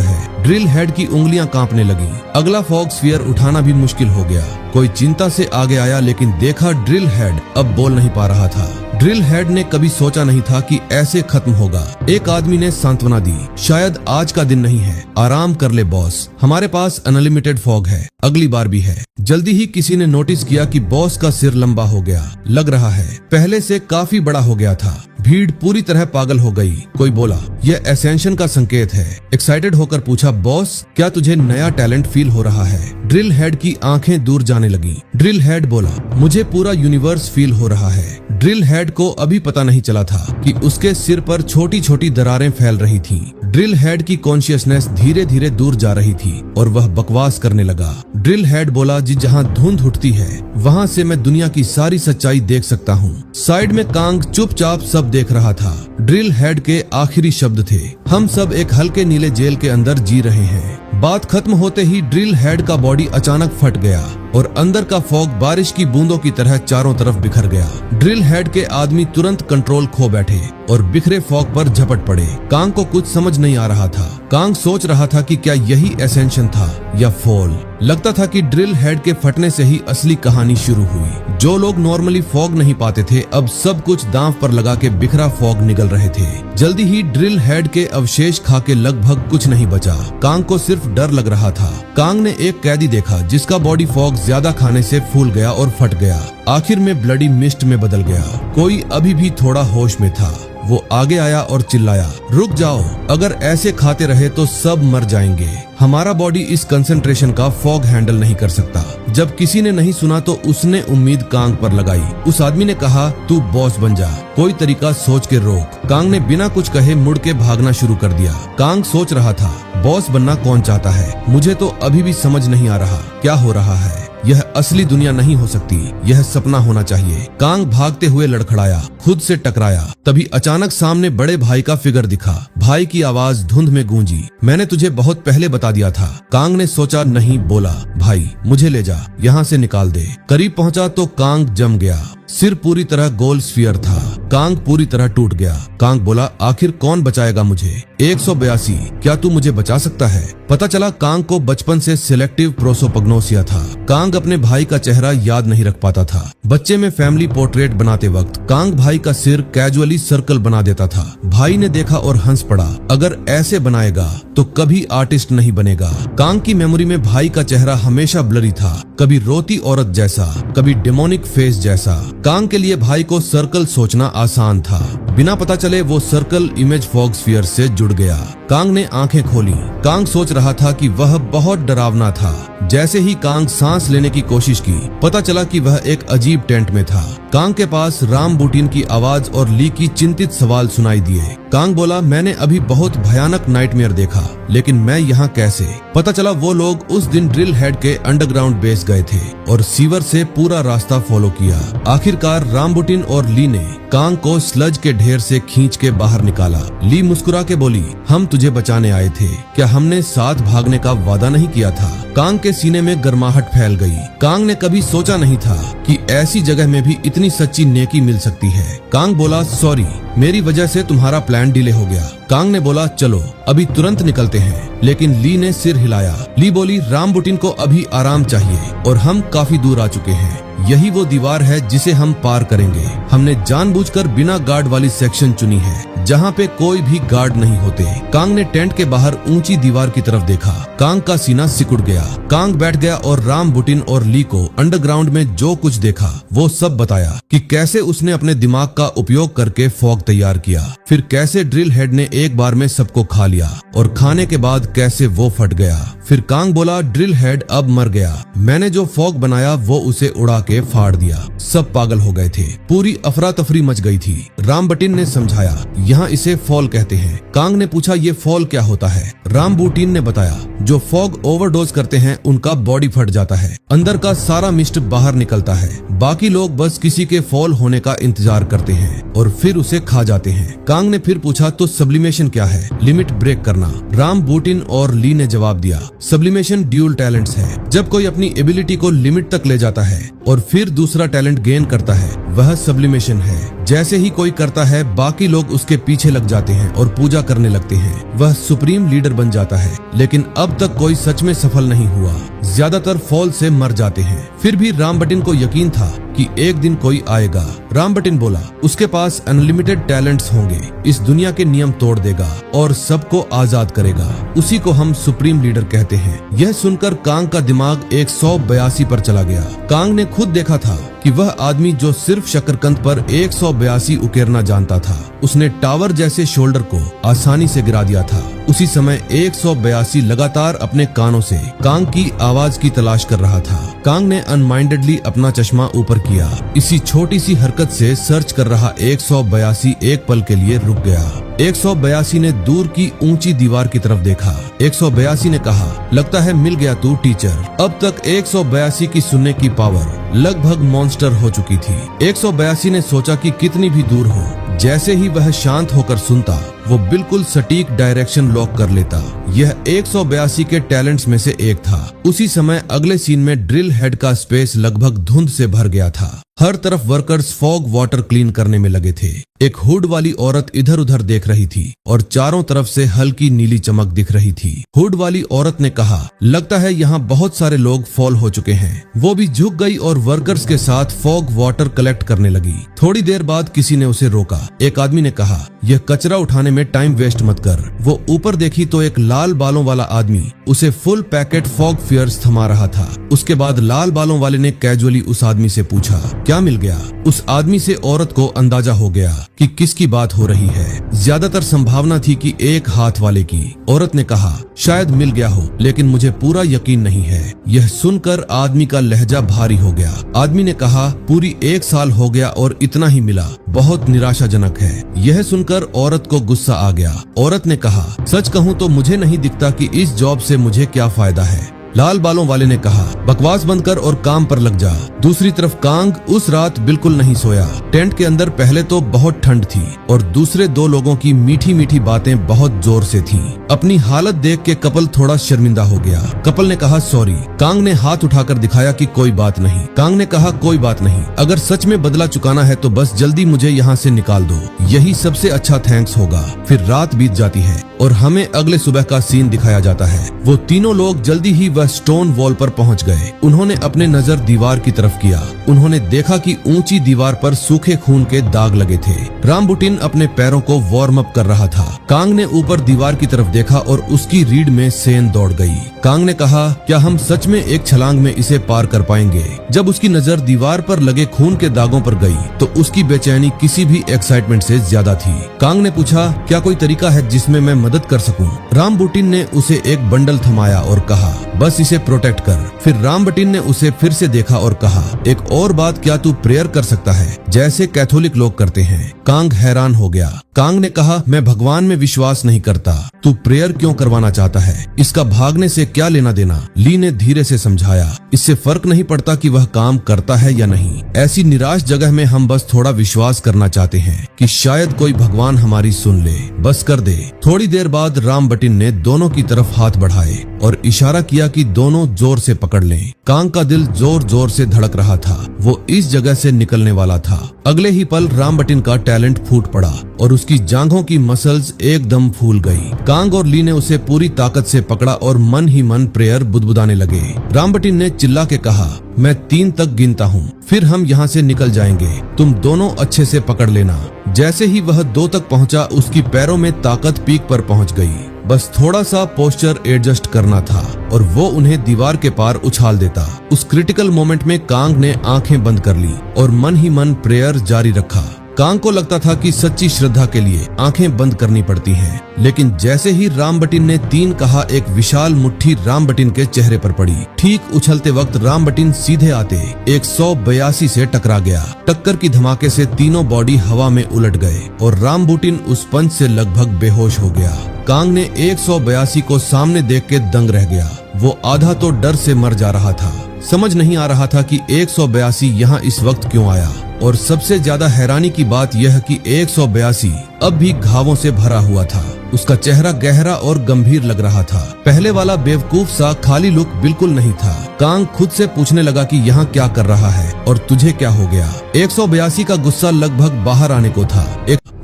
है। ड्रिल हेड की उंगलियां कांपने लगी। अगला फॉग स्फीयर उठाना भी मुश्किल हो गया। कोई चिंता से आगे आया, लेकिन देखा ड्रिल हेड अब बोल नहीं पा रहा था। ड्रिल हेड ने कभी सोचा नहीं था कि ऐसे खत्म होगा। एक आदमी ने सांत्वना दी, शायद आज का दिन नहीं है, आराम कर ले बॉस, हमारे पास अनलिमिटेड फॉग है, अगली बार भी है। जल्दी ही किसी ने नोटिस किया कि बॉस का सिर लंबा हो गया, लग रहा है पहले से काफी बड़ा हो गया था। भीड़ पूरी तरह पागल हो गई। कोई बोला, यह एसेंशन का संकेत है। एक्साइटेड होकर पूछा, बॉस क्या तुझे नया टैलेंट फील हो रहा है? ड्रिल हेड की आंखें दूर जाने लगी। ड्रिल हेड बोला, मुझे पूरा यूनिवर्स फील हो रहा है। ड्रिल हेड को अभी पता नहीं चला था कि उसके सिर पर छोटी छोटी दरारें फैल रही थीं। ड्रिल हेड की कॉन्शियसनेस धीरे धीरे दूर जा रही थी और वह बकवास करने लगा। ड्रिल हेड बोला, जी जहाँ धुंध उठती है वहाँ से मैं दुनिया की सारी सच्चाई देख सकता हूँ। साइड में कांग चुपचाप सब देख रहा था। ड्रिल हेड के आखिरी शब्द थे, हम सब एक हल्के नीले जेल के अंदर जी रहे हैं। बात खत्म होते ही ड्रिल हेड का बॉडी अचानक फट गया। और अंदर का फॉग बारिश की बूंदों की तरह चारों तरफ बिखर गया। ड्रिल हेड के आदमी तुरंत कंट्रोल खो बैठे और बिखरे फॉग पर झपट पड़े। कांग को कुछ समझ नहीं आ रहा था। कांग सोच रहा था कि क्या यही एसेंशन था या फॉल। लगता था कि ड्रिल हेड के फटने से ही असली कहानी शुरू हुई। जो लोग नॉर्मली फॉग नहीं पाते थे, अब सब कुछ दांव पर लगा के बिखरा फॉग निगल रहे थे। जल्दी ही ड्रिल हेड के अवशेष खा के लगभग कुछ नहीं बचा। कांग को सिर्फ डर लग रहा था। कांग ने एक कैदी देखा जिसका बॉडी फॉग ज्यादा खाने से फूल गया और फट गया, आखिर में ब्लडी मिस्ट में बदल गया। कोई अभी भी थोड़ा होश में था। वो आगे आया और चिल्लाया, रुक जाओ, अगर ऐसे खाते रहे तो सब मर जाएंगे। हमारा बॉडी इस कंसंट्रेशन का फॉग हैंडल नहीं कर सकता। जब किसी ने नहीं सुना तो उसने उम्मीद कांग पर लगाई। उस आदमी ने कहा, तू बॉस बन जा, कोई तरीका सोच के रोक। कांग ने बिना कुछ कहे मुड़ के भागना शुरू कर दिया। कांग सोच रहा था, बॉस बनना कौन चाहता है? मुझे तो अभी भी समझ नहीं आ रहा क्या हो रहा है। यह असली दुनिया नहीं हो सकती, यह सपना होना चाहिए। कांग भागते हुए लड़खड़ाया, खुद से टकराया। तभी अचानक सामने बड़े भाई का फिगर दिखा। भाई की आवाज धुंध में गूंजी, मैंने तुझे बहुत पहले बता दिया था। कांग ने सोचा नहीं, बोला, भाई मुझे ले जा, यहाँ से निकाल दे। करीब पहुंचा तो कांग जम गया। सिर पूरी तरह गोल स्फीयर था। कांग पूरी तरह टूट गया। कांग बोला, आखिर कौन बचाएगा मुझे? 182, क्या तू मुझे बचा सकता है? पता चला कांग को बचपन से सिलेक्टिव प्रोसोपग्नोसिया था। कांग अपने भाई का चेहरा याद नहीं रख पाता था। बच्चे में फैमिली पोर्ट्रेट बनाते वक्त कांग भाई का सिर कैजुअली सर्कल बना देता था। भाई ने देखा और हंस पड़ा, अगर ऐसे बनाएगा तो कभी आर्टिस्ट नहीं बनेगा। कांग की मेमोरी में भाई का चेहरा हमेशा ब्लरी था, कभी रोती औरत जैसा, कभी डेमोनिक फेस जैसा। कांग के लिए भाई को सर्कल सोचना आसान था। बिना पता चले वो सर्कल इमेज फॉग स्फीयर से जुड़ गया। कांग ने आंखें खोली। कांग सोच रहा था कि वह बहुत डरावना था। जैसे ही कांग सांस लेने की कोशिश की, पता चला कि वह एक अजीब टेंट में था। कांग के पास राम बूटिन की आवाज और ली की चिंतित सवाल सुनाई दिए। कांग बोला, मैंने अभी बहुत भयानक नाइटमेयर देखा, लेकिन मैं यहाँ कैसे? पता चला वो लोग उस दिन ड्रिल हेड के अंडरग्राउंड बेस गए थे और सीवर से पूरा रास्ता फॉलो किया। आखिरकार राम बूटिन और ली ने कांग को स्लज के ढेर से खींच के बाहर निकाला। ली मुस्कुरा के बोली, हम तुझे बचाने आए थे, क्या हमने साथ भागने का वादा नहीं किया था? कांग के सीने में गर्माहट फैल गई। कांग ने कभी सोचा नहीं था कि ऐसी जगह में भी इतनी सच्ची नेकी मिल सकती है। कांग बोला, सॉरी, मेरी वजह से तुम्हारा प्लान डिले हो गया। कांग ने बोला, चलो अभी तुरंत निकलते हैं, लेकिन ली ने सिर हिलाया। ली बोली, राम बूटिन को अभी आराम चाहिए और हम काफी दूर आ चुके हैं। यही वो दीवार है जिसे हम पार करेंगे। हमने जानबूझकर बिना गार्ड वाली सेक्शन चुनी है, जहाँ पे कोई भी गार्ड नहीं होते। कांग ने टेंट के बाहर ऊंची दीवार की तरफ देखा। कांग का सीना सिकुड़ गया। कांग बैठ गया और राम बूटिन और ली को अंडरग्राउंड में जो कुछ देखा वो सब बताया कि कैसे उसने अपने दिमाग का उपयोग करके फॉग तैयार किया, फिर कैसे ड्रिल हेड ने एक बार में सबको खा लिया और खाने के बाद कैसे वो फट गया। फिर कांग बोला, ड्रिल हेड अब मर गया, मैंने जो फॉग बनाया वो उसे उड़ा के फाड़ दिया। सब पागल हो गए थे, पूरी अफरा तफरी मच गई थी। राम बूटिन ने समझाया, यहाँ इसे फॉल कहते हैं। कांग ने पूछा, ये फॉल क्या होता है? राम बूटिन ने बताया, जो फॉग ओवरडोज करते हैं उनका बॉडी फट जाता है, अंदर का सारा मिस्ट बाहर निकलता है, बाकी लोग बस किसी के फॉल होने का इंतजार करते हैं और फिर उसे खा जाते हैं। कांग ने फिर पूछा, तो सब्लिमेशन क्या है? लिमिट ब्रेक करना। राम बूटिन और ली ने जवाब दिया, सब्लिमेशन ड्यूल टैलेंट्स है। जब कोई अपनी एबिलिटी को लिमिट तक ले जाता है और फिर दूसरा टैलेंट गेन करता है, वह सब्लिमेशन है। जैसे ही कोई करता है, बाकी लोग उसके पीछे लग जाते हैं और पूजा करने लगते हैं। वह सुप्रीम लीडर बन जाता है, लेकिन अब तक कोई सच में सफल नहीं हुआ। ज्यादातर फॉल से मर जाते हैं। फिर भी राम बूटिन को यकीन था कि एक दिन कोई आएगा। राम बूटिन बोला, उसके पास अनलिमिटेड टैलेंट्स होंगे, इस दुनिया के नियम तोड़ देगा और सबको आजाद करेगा। उसी को हम सुप्रीम लीडर कहते हैं। यह सुनकर कांग का दिमाग 182 पर चला गया। कांग ने खुद देखा था कि वह आदमी जो सिर्फ शकरकंद पर 182 उकेरना जानता था, उसने टावर जैसे शोल्डर को आसानी से गिरा दिया था। उसी समय 182 लगातार अपने कानों से कांग की आवाज की तलाश कर रहा था। कांग ने अनमाइंडेडली अपना चश्मा ऊपर किया। इसी छोटी सी हरकत से सर्च कर रहा 182 एक पल के लिए रुक गया। 182 ने दूर की ऊंची दीवार की तरफ देखा। 182 ने कहा, लगता है मिल गया तू टीचर। अब तक 182 की सुनने की पावर लगभग मॉन्स्टर हो चुकी थी। 182 ने सोचा कि कितनी भी दूर हो, जैसे ही वह शांत होकर सुनता, वो बिल्कुल सटीक डायरेक्शन लॉक कर लेता। यह 182 के टैलेंट्स में से एक था। उसी समय अगले सीन में ड्रिल हेड का स्पेस लगभग धुंध से भर गया था। हर तरफ वर्कर्स फॉग वाटर क्लीन करने में लगे थे। एक हुड वाली औरत इधर उधर देख रही थी और चारों तरफ से हल्की नीली चमक दिख रही थी। हुड वाली औरत ने कहा, लगता है यहाँ बहुत सारे लोग फॉल हो चुके हैं। वो भी झुक गई और वर्कर्स के साथ फॉग वाटर कलेक्ट करने लगी। थोड़ी देर बाद किसी ने उसे रोका। एक आदमी ने कहा, यह कचरा उठाने में टाइम वेस्ट मत कर। वो ऊपर देखी तो एक लाल बालों वाला आदमी उसे फुल पैकेट फॉग फियर्स थमा रहा था। उसके बाद लाल बालों वाले ने कैजुअली उस आदमी से पूछा, क्या मिल गया? उस आदमी से औरत को अंदाजा हो गया कि किसकी बात हो रही है। ज्यादातर संभावना थी कि एक हाथ वाले की। औरत ने कहा, शायद मिल गया हो, लेकिन मुझे पूरा यकीन नहीं है। यह सुनकर आदमी का लहजा भारी हो गया। आदमी ने कहा, पूरी 1 साल हो गया और इतना ही मिला, बहुत निराशाजनक है। यह सुनकर औरत को गुस्सा आ गया। औरत ने कहा, सच कहूँ तो मुझे नहीं दिखता कि इस जॉब से मुझे क्या फायदा है। लाल बालों वाले ने कहा, बकवास बंद कर और काम पर लग जा। दूसरी तरफ कांग उस रात बिल्कुल नहीं सोया। टेंट के अंदर पहले तो बहुत ठंड थी और दूसरे 2 लोगों की मीठी मीठी बातें बहुत जोर से थीं। अपनी हालत देख के कपल थोड़ा शर्मिंदा हो गया। कपल ने कहा, सॉरी। कांग ने हाथ उठाकर दिखाया कि कोई बात नहीं। कांग ने कहा, कोई बात नहीं, अगर सच में बदला चुकाना है तो बस जल्दी मुझे यहाँ से निकाल दो, यही सबसे अच्छा थैंक्स होगा। फिर रात बीत जाती है और हमें अगले सुबह का सीन दिखाया जाता है। वो तीनों लोग जल्दी ही वह स्टोन वॉल पर पहुंच गए। उन्होंने अपने नजर दीवार की तरफ किया। उन्होंने देखा कि ऊंची दीवार पर सूखे खून के दाग लगे थे। रामबुटिन अपने पैरों को वार्म अप कर रहा था। कांग ने ऊपर दीवार की तरफ देखा और उसकी रीढ़ में सेंध दौड़ गई। कांग ने कहा, क्या हम सच में एक छलांग में इसे पार कर पाएंगे? जब उसकी नजर दीवार पर लगे खून के दागों पर गई तो उसकी बेचैनी किसी भी एक्साइटमेंट से ज्यादा थी। कांग ने पूछा, क्या कोई तरीका है जिसमें मैं मदद कर सकूं? रामबुटिन ने उसे एक बंडल थमाया और कहा, बस इसे प्रोटेक्ट कर। फिर रामबुटिन ने उसे फिर से देखा और कहा, एक और बात, क्या तू प्रेयर कर सकता है जैसे कैथोलिक लोग करते हैं? कांग हैरान हो गया। कांग ने कहा, मैं भगवान में विश्वास नहीं करता। तू प्रेयर क्यों करवाना चाहता है? इसका भागने से क्या लेना देना? ली ने धीरे से समझाया, इससे फर्क नहीं पड़ता कि वह काम करता है या नहीं। ऐसी निराश जगह में हम बस थोड़ा विश्वास करना चाहते हैं कि शायद कोई भगवान हमारी सुन ले। बस कर दे। थोड़ी देर बाद रामबुटिन ने दोनों की तरफ हाथ बढ़ाए और इशारा किया कि दोनों जोर से पकड़ लें। कांग का दिल जोर जोर से धड़क रहा था। वो इस जगह से निकलने वाला था। अगले ही पल रामबुटिन का टैलेंट फूट पड़ा और उसकी जांघों की मसल्स एकदम फूल गई। कांग और ली ने उसे पूरी ताकत से पकड़ा और मन ही मन प्रेयर बुदबुदाने लगे। रामबुटिन ने चिल्ला के कहा, मैं 3 तक गिनता हूँ, फिर हम यहाँ से निकल जाएंगे। तुम दोनों अच्छे से पकड़ लेना। जैसे ही वह 2 तक पहुँचा, उसकी पैरों में ताकत पीक पर पहुँच गई। बस थोड़ा सा पोस्चर एडजस्ट करना था और वो उन्हें दीवार के पार उछाल देता। उस क्रिटिकल मोमेंट में कांग ने आंखें बंद कर ली और मन ही मन प्रेयर जारी रखा। कांग को लगता था कि सच्ची श्रद्धा के लिए आंखें बंद करनी पड़ती हैं, लेकिन जैसे ही रामबुटिन ने 3 कहा, एक विशाल मुट्ठी रामबुटिन के चेहरे पर पड़ी। ठीक उछलते वक्त रामबुटिन सीधे आते 182 से टकरा गया। टक्कर की धमाके से तीनों बॉडी हवा में उलट गए और रामबुटिन उस पंच से लगभग बेहोश हो गया। कांग ने 182 को सामने देख के दंग रह गया। वो आधा तो डर से मर जा रहा था। समझ नहीं आ रहा था कि 182 यहाँ इस वक्त क्यों आया। और सबसे ज्यादा हैरानी की बात यह कि 182 अब भी घावों से भरा हुआ था। उसका चेहरा गहरा और गंभीर लग रहा था। पहले वाला बेवकूफ सा खाली लुक बिल्कुल नहीं था। कांग खुद से पूछने लगा कि यहाँ क्या कर रहा है और तुझे क्या हो गया? 182 का गुस्सा लगभग बाहर आने को था।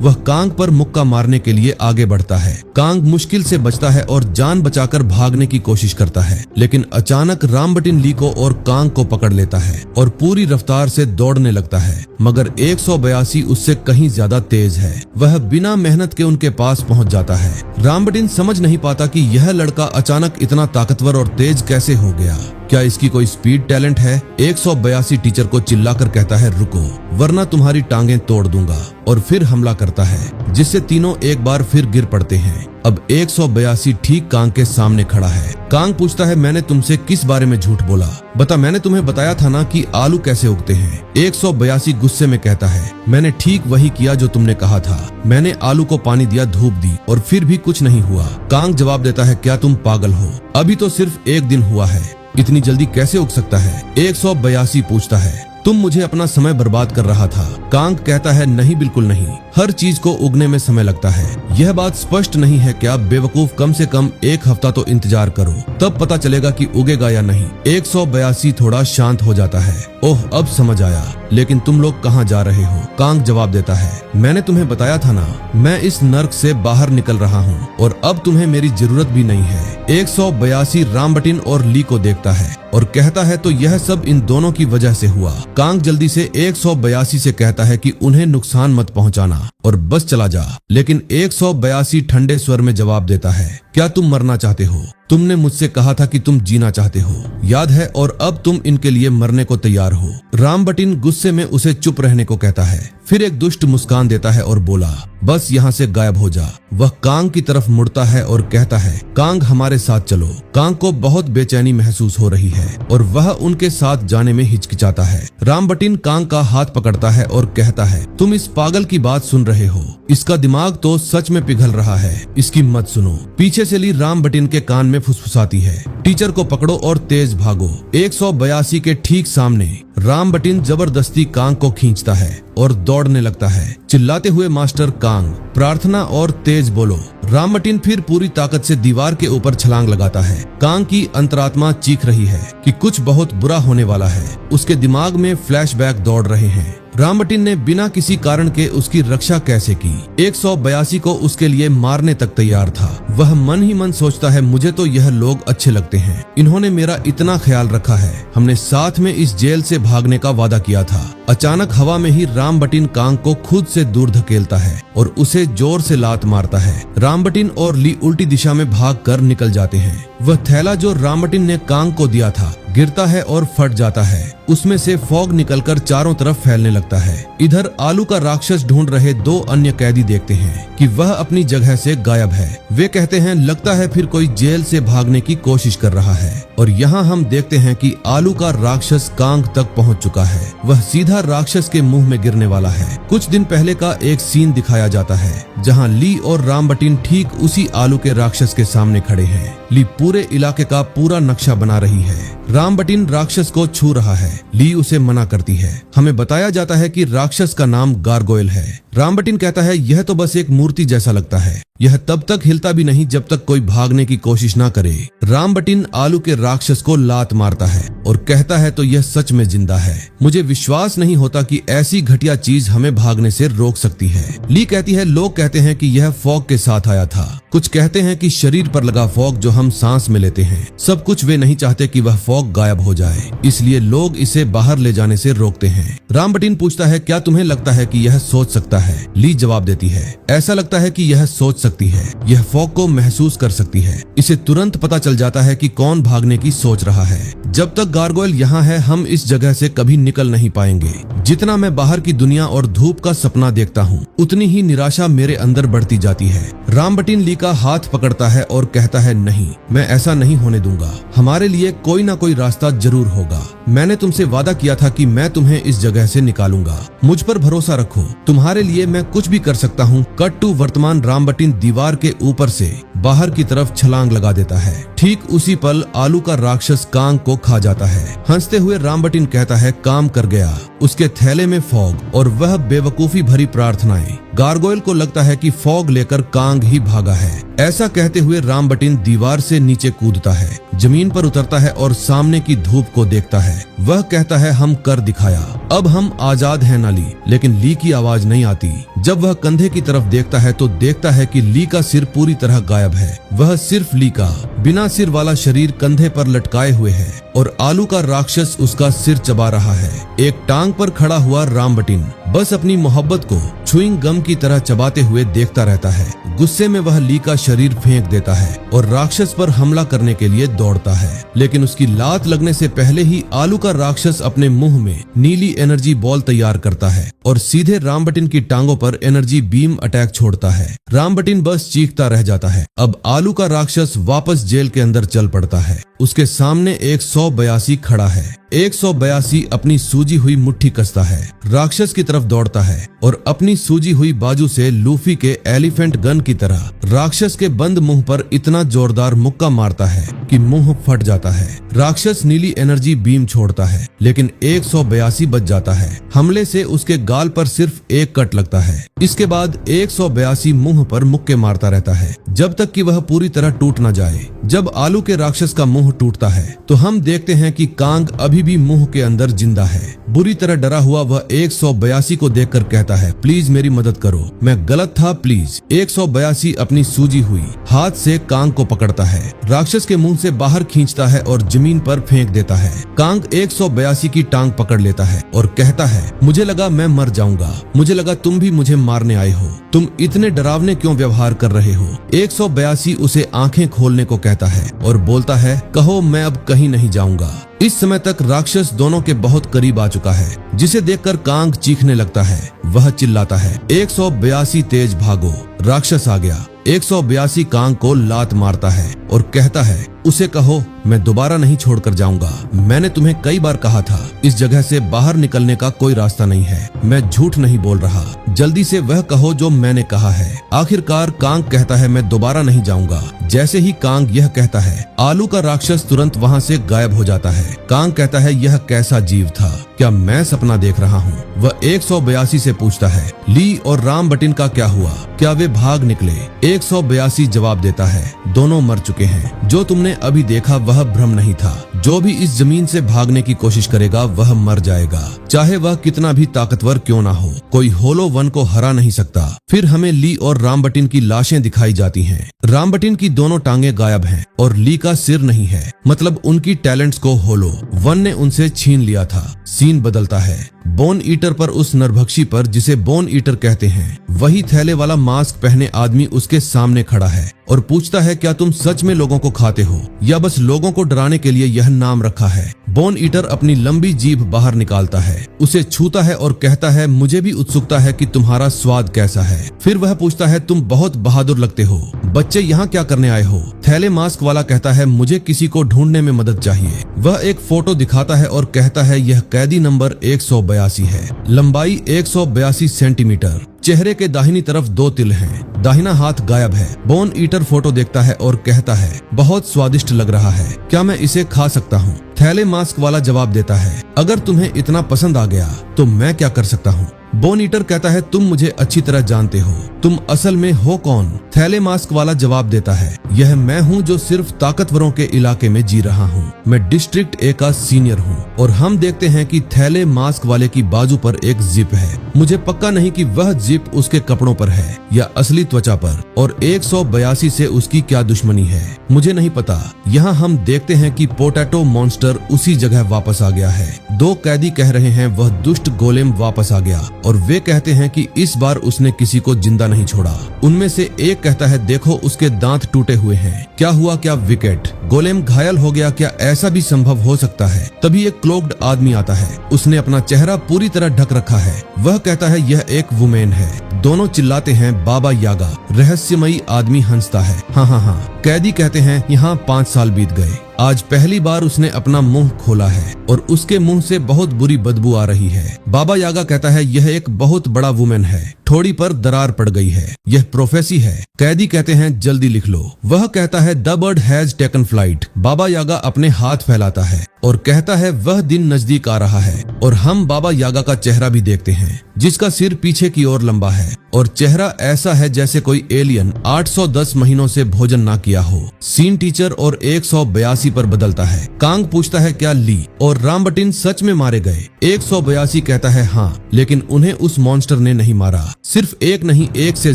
वह कांग पर मुक्का मारने के लिए आगे बढ़ता है। कांग मुश्किल से बचता है और जान बचाकर भागने की कोशिश करता है, लेकिन अचानक रामबुटिन ली को और कांग को पकड़ लेता है और पूरी रफ्तार से दौड़ने लगता है। मगर 182 उससे कहीं ज्यादा तेज है। वह बिना मेहनत के उनके पास पहुंच जाता है। रामबुटिन समझ नहीं पाता कि यह लड़का अचानक इतना ताकतवर और तेज कैसे हो गया। क्या इसकी कोई स्पीड टैलेंट है? 182 टीचर को चिल्लाकर कहता है, रुको वरना तुम्हारी टांगें तोड़ दूंगा, और फिर हमला करता है जिससे तीनों एक बार फिर गिर पड़ते हैं। अब 182 ठीक कांग के सामने खड़ा है। कांग पूछता है, मैंने तुमसे किस बारे में झूठ बोला? बता, मैंने तुम्हें बताया था ना कि आलू कैसे उगते हैं। 182 गुस्से में कहता है, मैंने ठीक वही किया जो तुमने कहा था। मैंने आलू को पानी दिया, धूप दी और फिर भी कुछ नहीं हुआ। कांग जवाब देता है, क्या तुम पागल हो? अभी तो सिर्फ 1 दिन हुआ है, इतनी जल्दी कैसे उग सकता है? 182 पूछता है, तुम मुझे अपना समय बर्बाद कर रहा था। कांग कहता है नहीं, बिल्कुल नहीं, हर चीज को उगने में समय लगता है। यह बात स्पष्ट नहीं है क्या? बेवकूफ, कम से कम 1 हफ्ता तो इंतजार करो, तब पता चलेगा कि उगेगा या नहीं। 182 थोड़ा शांत हो जाता है। ओह, अब समझ आया, लेकिन तुम लोग कहाँ जा रहे हो? कांग जवाब देता है, मैंने तुम्हें बताया था ना, मैं इस नर्क से बाहर निकल रहा हूँ और अब तुम्हें मेरी जरूरत भी नहीं है। 182 रामबटिन और ली को देखता है और कहता है तो यह सब इन दोनों की वजह से हुआ। कांग जल्दी से 182 से कहता है कि उन्हें नुकसान मत पहुंचाना और बस चला जा, लेकिन 182 ठंडे स्वर में जवाब देता है, क्या तुम मरना चाहते हो? तुमने मुझसे कहा था कि तुम जीना चाहते हो, याद है, और अब तुम इनके लिए मरने को तैयार हो। रामबटिन गुस्से में उसे चुप रहने को कहता है, फिर एक दुष्ट मुस्कान देता है और बोला, बस यहाँ से गायब हो जा। वह कांग की तरफ मुड़ता है और कहता है, कांग हमारे साथ चलो। कांग को बहुत बेचैनी महसूस हो रही है और वह उनके साथ जाने में हिचकिचाता है। रामबटिन कांग का हाथ पकड़ता है और कहता है, तुम इस पागल की बात सुन रहे हो, इसका दिमाग तो सच में पिघल रहा है, इसकी मत सुनो। पीछे से ली रामबटिन के कान में फुसफुसाती है, टीचर को पकड़ो और तेज भागो। 182 के ठीक सामने रामबटिन जबरदस्ती कांग को खींचता है और दौड़ने लगता है, चिल्लाते हुए, मास्टर कांग, प्रार्थना और तेज बोलो। रामबटिन फिर पूरी ताकत से दीवार के ऊपर छलांग लगाता है। कांग की अंतरात्मा चीख रही है कि कुछ बहुत बुरा होने वाला है। उसके दिमाग में फ्लैशबैक दौड़ रहे हैं। रामबटिन ने बिना किसी कारण के उसकी रक्षा कैसे की? 182 को उसके लिए मारने तक तैयार था। वह मन ही मन सोचता है, मुझे तो यह लोग अच्छे लगते हैं, इन्होंने मेरा इतना ख्याल रखा है, हमने साथ में इस जेल से भागने का वादा किया था। अचानक हवा में ही रामबटिन कांग को खुद से दूर धकेलता है और उसे जोर से लात मारता है। रामबटिन और ली उल्टी दिशा में भागकर निकल जाते हैं। वह थैला जो रामबटिन ने कांग को दिया था गिरता है और फट जाता है। उसमें से फॉग निकलकर चारों तरफ फैलने लगता है। इधर आलू का राक्षस ढूंढ रहे 2 अन्य कैदी देखते हैं कि वह अपनी जगह से गायब है। वे कहते हैं, लगता है फिर कोई जेल से भागने की कोशिश कर रहा है। और यहाँ हम देखते हैं कि आलू का राक्षस कांग तक पहुँच चुका है। वह सीधा राक्षस के मुंह में गिरने वाला है। कुछ दिन पहले का एक सीन दिखाया जाता है जहाँ ली और रामबटिन ठीक उसी आलू के राक्षस के सामने खड़े हैं। ली पूरे इलाके का पूरा नक्शा बना रही है। रामबटिन राक्षस को छू रहा है, ली उसे मना करती है। हमें बताया जाता है कि राक्षस का नाम गारगोयल है। रामबटिन कहता है, यह तो बस एक मूर्ति जैसा लगता है, यह तब तक हिलता भी नहीं जब तक कोई भागने की कोशिश ना करे। रामबटिन आलू के राक्षस को लात मारता है और कहता है, तो यह सच में जिंदा है। मुझे विश्वास नहीं होता कि ऐसी घटिया चीज हमें भागने से रोक सकती है। ली कहती है, लोग कहते हैं कि यह फॉग के साथ आया था, कुछ कहते हैं कि शरीर पर लगा फॉग जो हम सांस में लेते हैं। सब कुछ वे नहीं चाहते कि वह फॉग गायब हो जाए, इसलिए लोग इसे बाहर ले जाने से रोकते हैं। रामबटिन पूछता है, क्या तुम्हें लगता है कि यह सोच सकता है? ली जवाब देती है, ऐसा लगता है कि यह सोच सकती है, यह फॉग को महसूस कर सकती है। इसे तुरंत पता चल जाता है कि कौन भागने की सोच रहा है। जब तक गारगोयल यहाँ है, हम इस जगह से कभी निकल नहीं पाएंगे। जितना मैं बाहर की दुनिया और धूप का सपना देखता हूँ, उतनी ही निराशा मेरे अंदर बढ़ती जाती है। रामबटिन ली का हाथ पकड़ता है और कहता है, नहीं, मैं ऐसा नहीं होने दूंगा। हमारे लिए कोई ना कोई रास्ता जरूर होगा। मैंने तुमसे वादा किया था कि मैं तुम्हें इस जगह से निकालूंगा। मुझ पर भरोसा रखो, तुम्हारे लिए मैं कुछ भी कर सकता हूँ। कट टू वर्तमान। रामबटिन दीवार के ऊपर से बाहर की तरफ छलांग लगा देता है। ठीक उसी पल आलू का राक्षस कांग को खा जाता है। हंसते हुए रामबटिन कहता है, काम कर गया। उसके थैले में फॉग और वह बेवकूफी भरी प्रार्थनाएं। गारगोयल को लगता है कि फॉग लेकर कांग ही भागा है। ऐसा कहते हुए रामबटिन दीवार से नीचे कूदता है, जमीन पर उतरता है और सामने की धूप को देखता है। वह कहता है, हम कर दिखाया, अब हम आजाद हैं ना ली। लेकिन ली की आवाज नहीं आती। जब वह कंधे की तरफ देखता है तो देखता है कि ली का सिर पूरी तरह गायब है। वह सिर्फ ली का बिना सिर वाला शरीर कंधे पर लटकाए हुए है और आलू का राक्षस उसका सिर चबा रहा है। एक टांग पर खड़ा हुआ रामबटिन बस अपनी मोहब्बत को च्युइंग गम की तरह चबाते हुए देखता रहता है। गुस्से में वह ली का शरीर फेंक देता है और राक्षस पर हमला करने के लिए दौड़ता है, लेकिन उसकी लात लगने से पहले ही आलू का राक्षस अपने मुंह में नीली एनर्जी बॉल तैयार करता है और सीधे रामबटिन की टांगों पर एनर्जी बीम अटैक छोड़ता है। रामबटिन बस चीखता रह जाता है। अब आलू का राक्षस वापस जेल के अंदर चल पड़ता है। उसके सामने 182 खड़ा है। 182 अपनी सूजी हुई मुट्ठी कसता है, राक्षस की तरफ दौड़ता है और अपनी सूजी हुई बाजू से लूफी के एलिफेंट गन की तरह राक्षस के बंद मुंह पर इतना जोरदार मुक्का मारता है कि मुंह फट जाता है। राक्षस नीली एनर्जी बीम छोड़ता है, लेकिन 182 बच जाता है। हमले से उसके गाल पर सिर्फ एक कट लगता है। इसके बाद 182 मुंह पर मुक्के मारता रहता है जब तक कि वह पूरी तरह टूट न जाए। जब आलू के राक्षस का मुंह टूटता है तो हम देखते हैं कि कांग अभी भी मुंह के अंदर जिंदा है। बुरी तरह डरा हुआ वह 182 को देखकर कहता है, प्लीज मेरी मदद करो, मैं गलत था प्लीज। 182 अपनी सूजी हुई हाथ से कांग को पकड़ता है, राक्षस के मुंह से बाहर खींचता है और जमीन पर फेंक देता है। कांग 182 की टांग पकड़ लेता है और कहता है, मुझे लगा मैं मर जाऊंगा, मुझे लगा तुम भी मुझे मारने आए हो, तुम इतने डरावने क्यों व्यवहार कर रहे हो। 182 उसे आंखें खोलने को कहता है और बोलता है, कहो मैं अब कहीं नहीं जाऊंगा। इस समय तक राक्षस दोनों के बहुत करीब आ चुका है, जिसे देखकर कांग चीखने लगता है। वह चिल्लाता है, 182 तेज भागो, राक्षस आ गया। 182 कांग को लात मारता है और कहता है, उसे कहो मैं दोबारा नहीं छोड़कर जाऊंगा। मैंने तुम्हें कई बार कहा था, इस जगह से बाहर निकलने का कोई रास्ता नहीं है। मैं झूठ नहीं बोल रहा, जल्दी से वह कहो जो मैंने कहा है। आखिरकार कांग कहता है, मैं दोबारा नहीं जाऊंगा। जैसे ही कांग यह कहता है, आलू का राक्षस तुरंत वहाँ से गायब हो जाता है। कांग कहता है, यह कैसा जीव था, क्या मैं सपना देख रहा हूँ। वह 182 से पूछता है, ली और राम बटिन का क्या हुआ, क्या वे भाग निकले। 182 जवाब देता है, दोनों मर चुके हैं। जो तुमने अभी देखा वह भ्रम नहीं था। जो भी इस जमीन से भागने की कोशिश करेगा वह मर जाएगा, चाहे वह कितना भी ताकतवर क्यों ना हो। कोई होलो वन को हरा नहीं सकता। फिर हमें ली और रामबटिन की लाशें दिखाई जाती हैं। रामबटिन की दोनों टांगे गायब हैं और ली का सिर नहीं है, मतलब उनकी टैलेंट्स को होलो वन ने उनसे छीन लिया था। सीन बदलता है। बोन ईटर पर उस नरभक्षी पर जिसे बोन ईटर कहते हैं, वही थैले वाला मास्क पहने आदमी उसके सामने खड़ा है और पूछता है, क्या तुम सच में लोगों को खाते हो या बस लोगों को डराने के लिए यह नाम रखा है। बोन ईटर अपनी लंबी जीभ बाहर निकालता है, उसे छूता है और कहता है, मुझे भी उत्सुकता है कि तुम्हारा स्वाद कैसा है। फिर वह पूछता है, तुम बहुत बहादुर लगते हो, बच्चे यहाँ क्या करने आए हो। थैले मास्क वाला कहता है, मुझे किसी को ढूंढने में मदद चाहिए। वह एक फोटो दिखाता है और कहता है, यह कैदी नंबर 182 है, लंबाई 182 सेंटीमीटर, चेहरे के दाहिनी तरफ 2 तिल हैं, दाहिना हाथ गायब है। बोन ईटर फोटो देखता है और कहता है, बहुत स्वादिष्ट लग रहा है, क्या मैं इसे खा सकता हूँ। थैले मास्क वाला जवाब देता है, अगर तुम्हें इतना पसंद आ गया तो मैं क्या कर सकता हूँ। बोन ईटर कहता है, तुम मुझे अच्छी तरह जानते हो, तुम असल में हो कौन। थैले मास्क वाला जवाब देता है, यह मैं हूँ जो सिर्फ ताकतवरों के इलाके में जी रहा हूँ। मैं डिस्ट्रिक्ट ए का सीनियर हूँ। और हम देखते हैं कि थैले मास्क वाले की बाजू पर एक जिप है। मुझे पक्का नहीं कि वह जिप उसके कपड़ों पर है या असली त्वचा पर, और 182 से उसकी क्या दुश्मनी है मुझे नहीं पता। यहाँ हम देखते हैं कि पोटैटो मॉन्स्टर उसी जगह वापस आ गया है। 2 कैदी कह रहे हैं वह दुष्ट गोलेम वापस आ गया, और वे कहते हैं कि इस बार उसने किसी को जिंदा नहीं छोड़ा। उनमें से एक कहता है, देखो उसके दांत टूटे हुए हैं। क्या हुआ, क्या विकेट, गोलेम घायल हो गया, क्या ऐसा भी संभव हो सकता है। तभी एक क्लोक्ड आदमी आता है, उसने अपना चेहरा पूरी तरह ढक रखा है। वह कहता है, यह एक वुमेन है। दोनों चिल्लाते हैं, बाबा यागा। रहस्यमयी आदमी हंसता है, हाँ हाँ हाँ। कैदी कहते हैं, यहाँ 5 साल बीत गए, आज पहली बार उसने अपना मुंह खोला है और उसके मुंह से बहुत बुरी बदबू आ रही है। बाबा यागा कहता है, यह एक बहुत बड़ा वुमेन है, ठोड़ी पर दरार पड़ गई है, यह प्रोफेसी है। कैदी कहते हैं, जल्दी लिख लो। वह कहता है, the bird has taken flight. Baba Yaga अपने हाथ फैलाता है और कहता है, वह दिन नजदीक आ रहा है। और हम बाबा यागा का चेहरा भी देखते हैं, जिसका सिर पीछे की ओर लंबा है और चेहरा ऐसा है जैसे कोई एलियन 810 महीनों से भोजन ना किया हो। सीन टीचर और 182 पर बदलता है। कांग पूछता है, क्या ली और रामबटिन सच में मारे गए। 182 कहता है, हाँ, लेकिन उन्हें उस मॉन्स्टर ने नहीं मारा। सिर्फ एक नहीं, एक से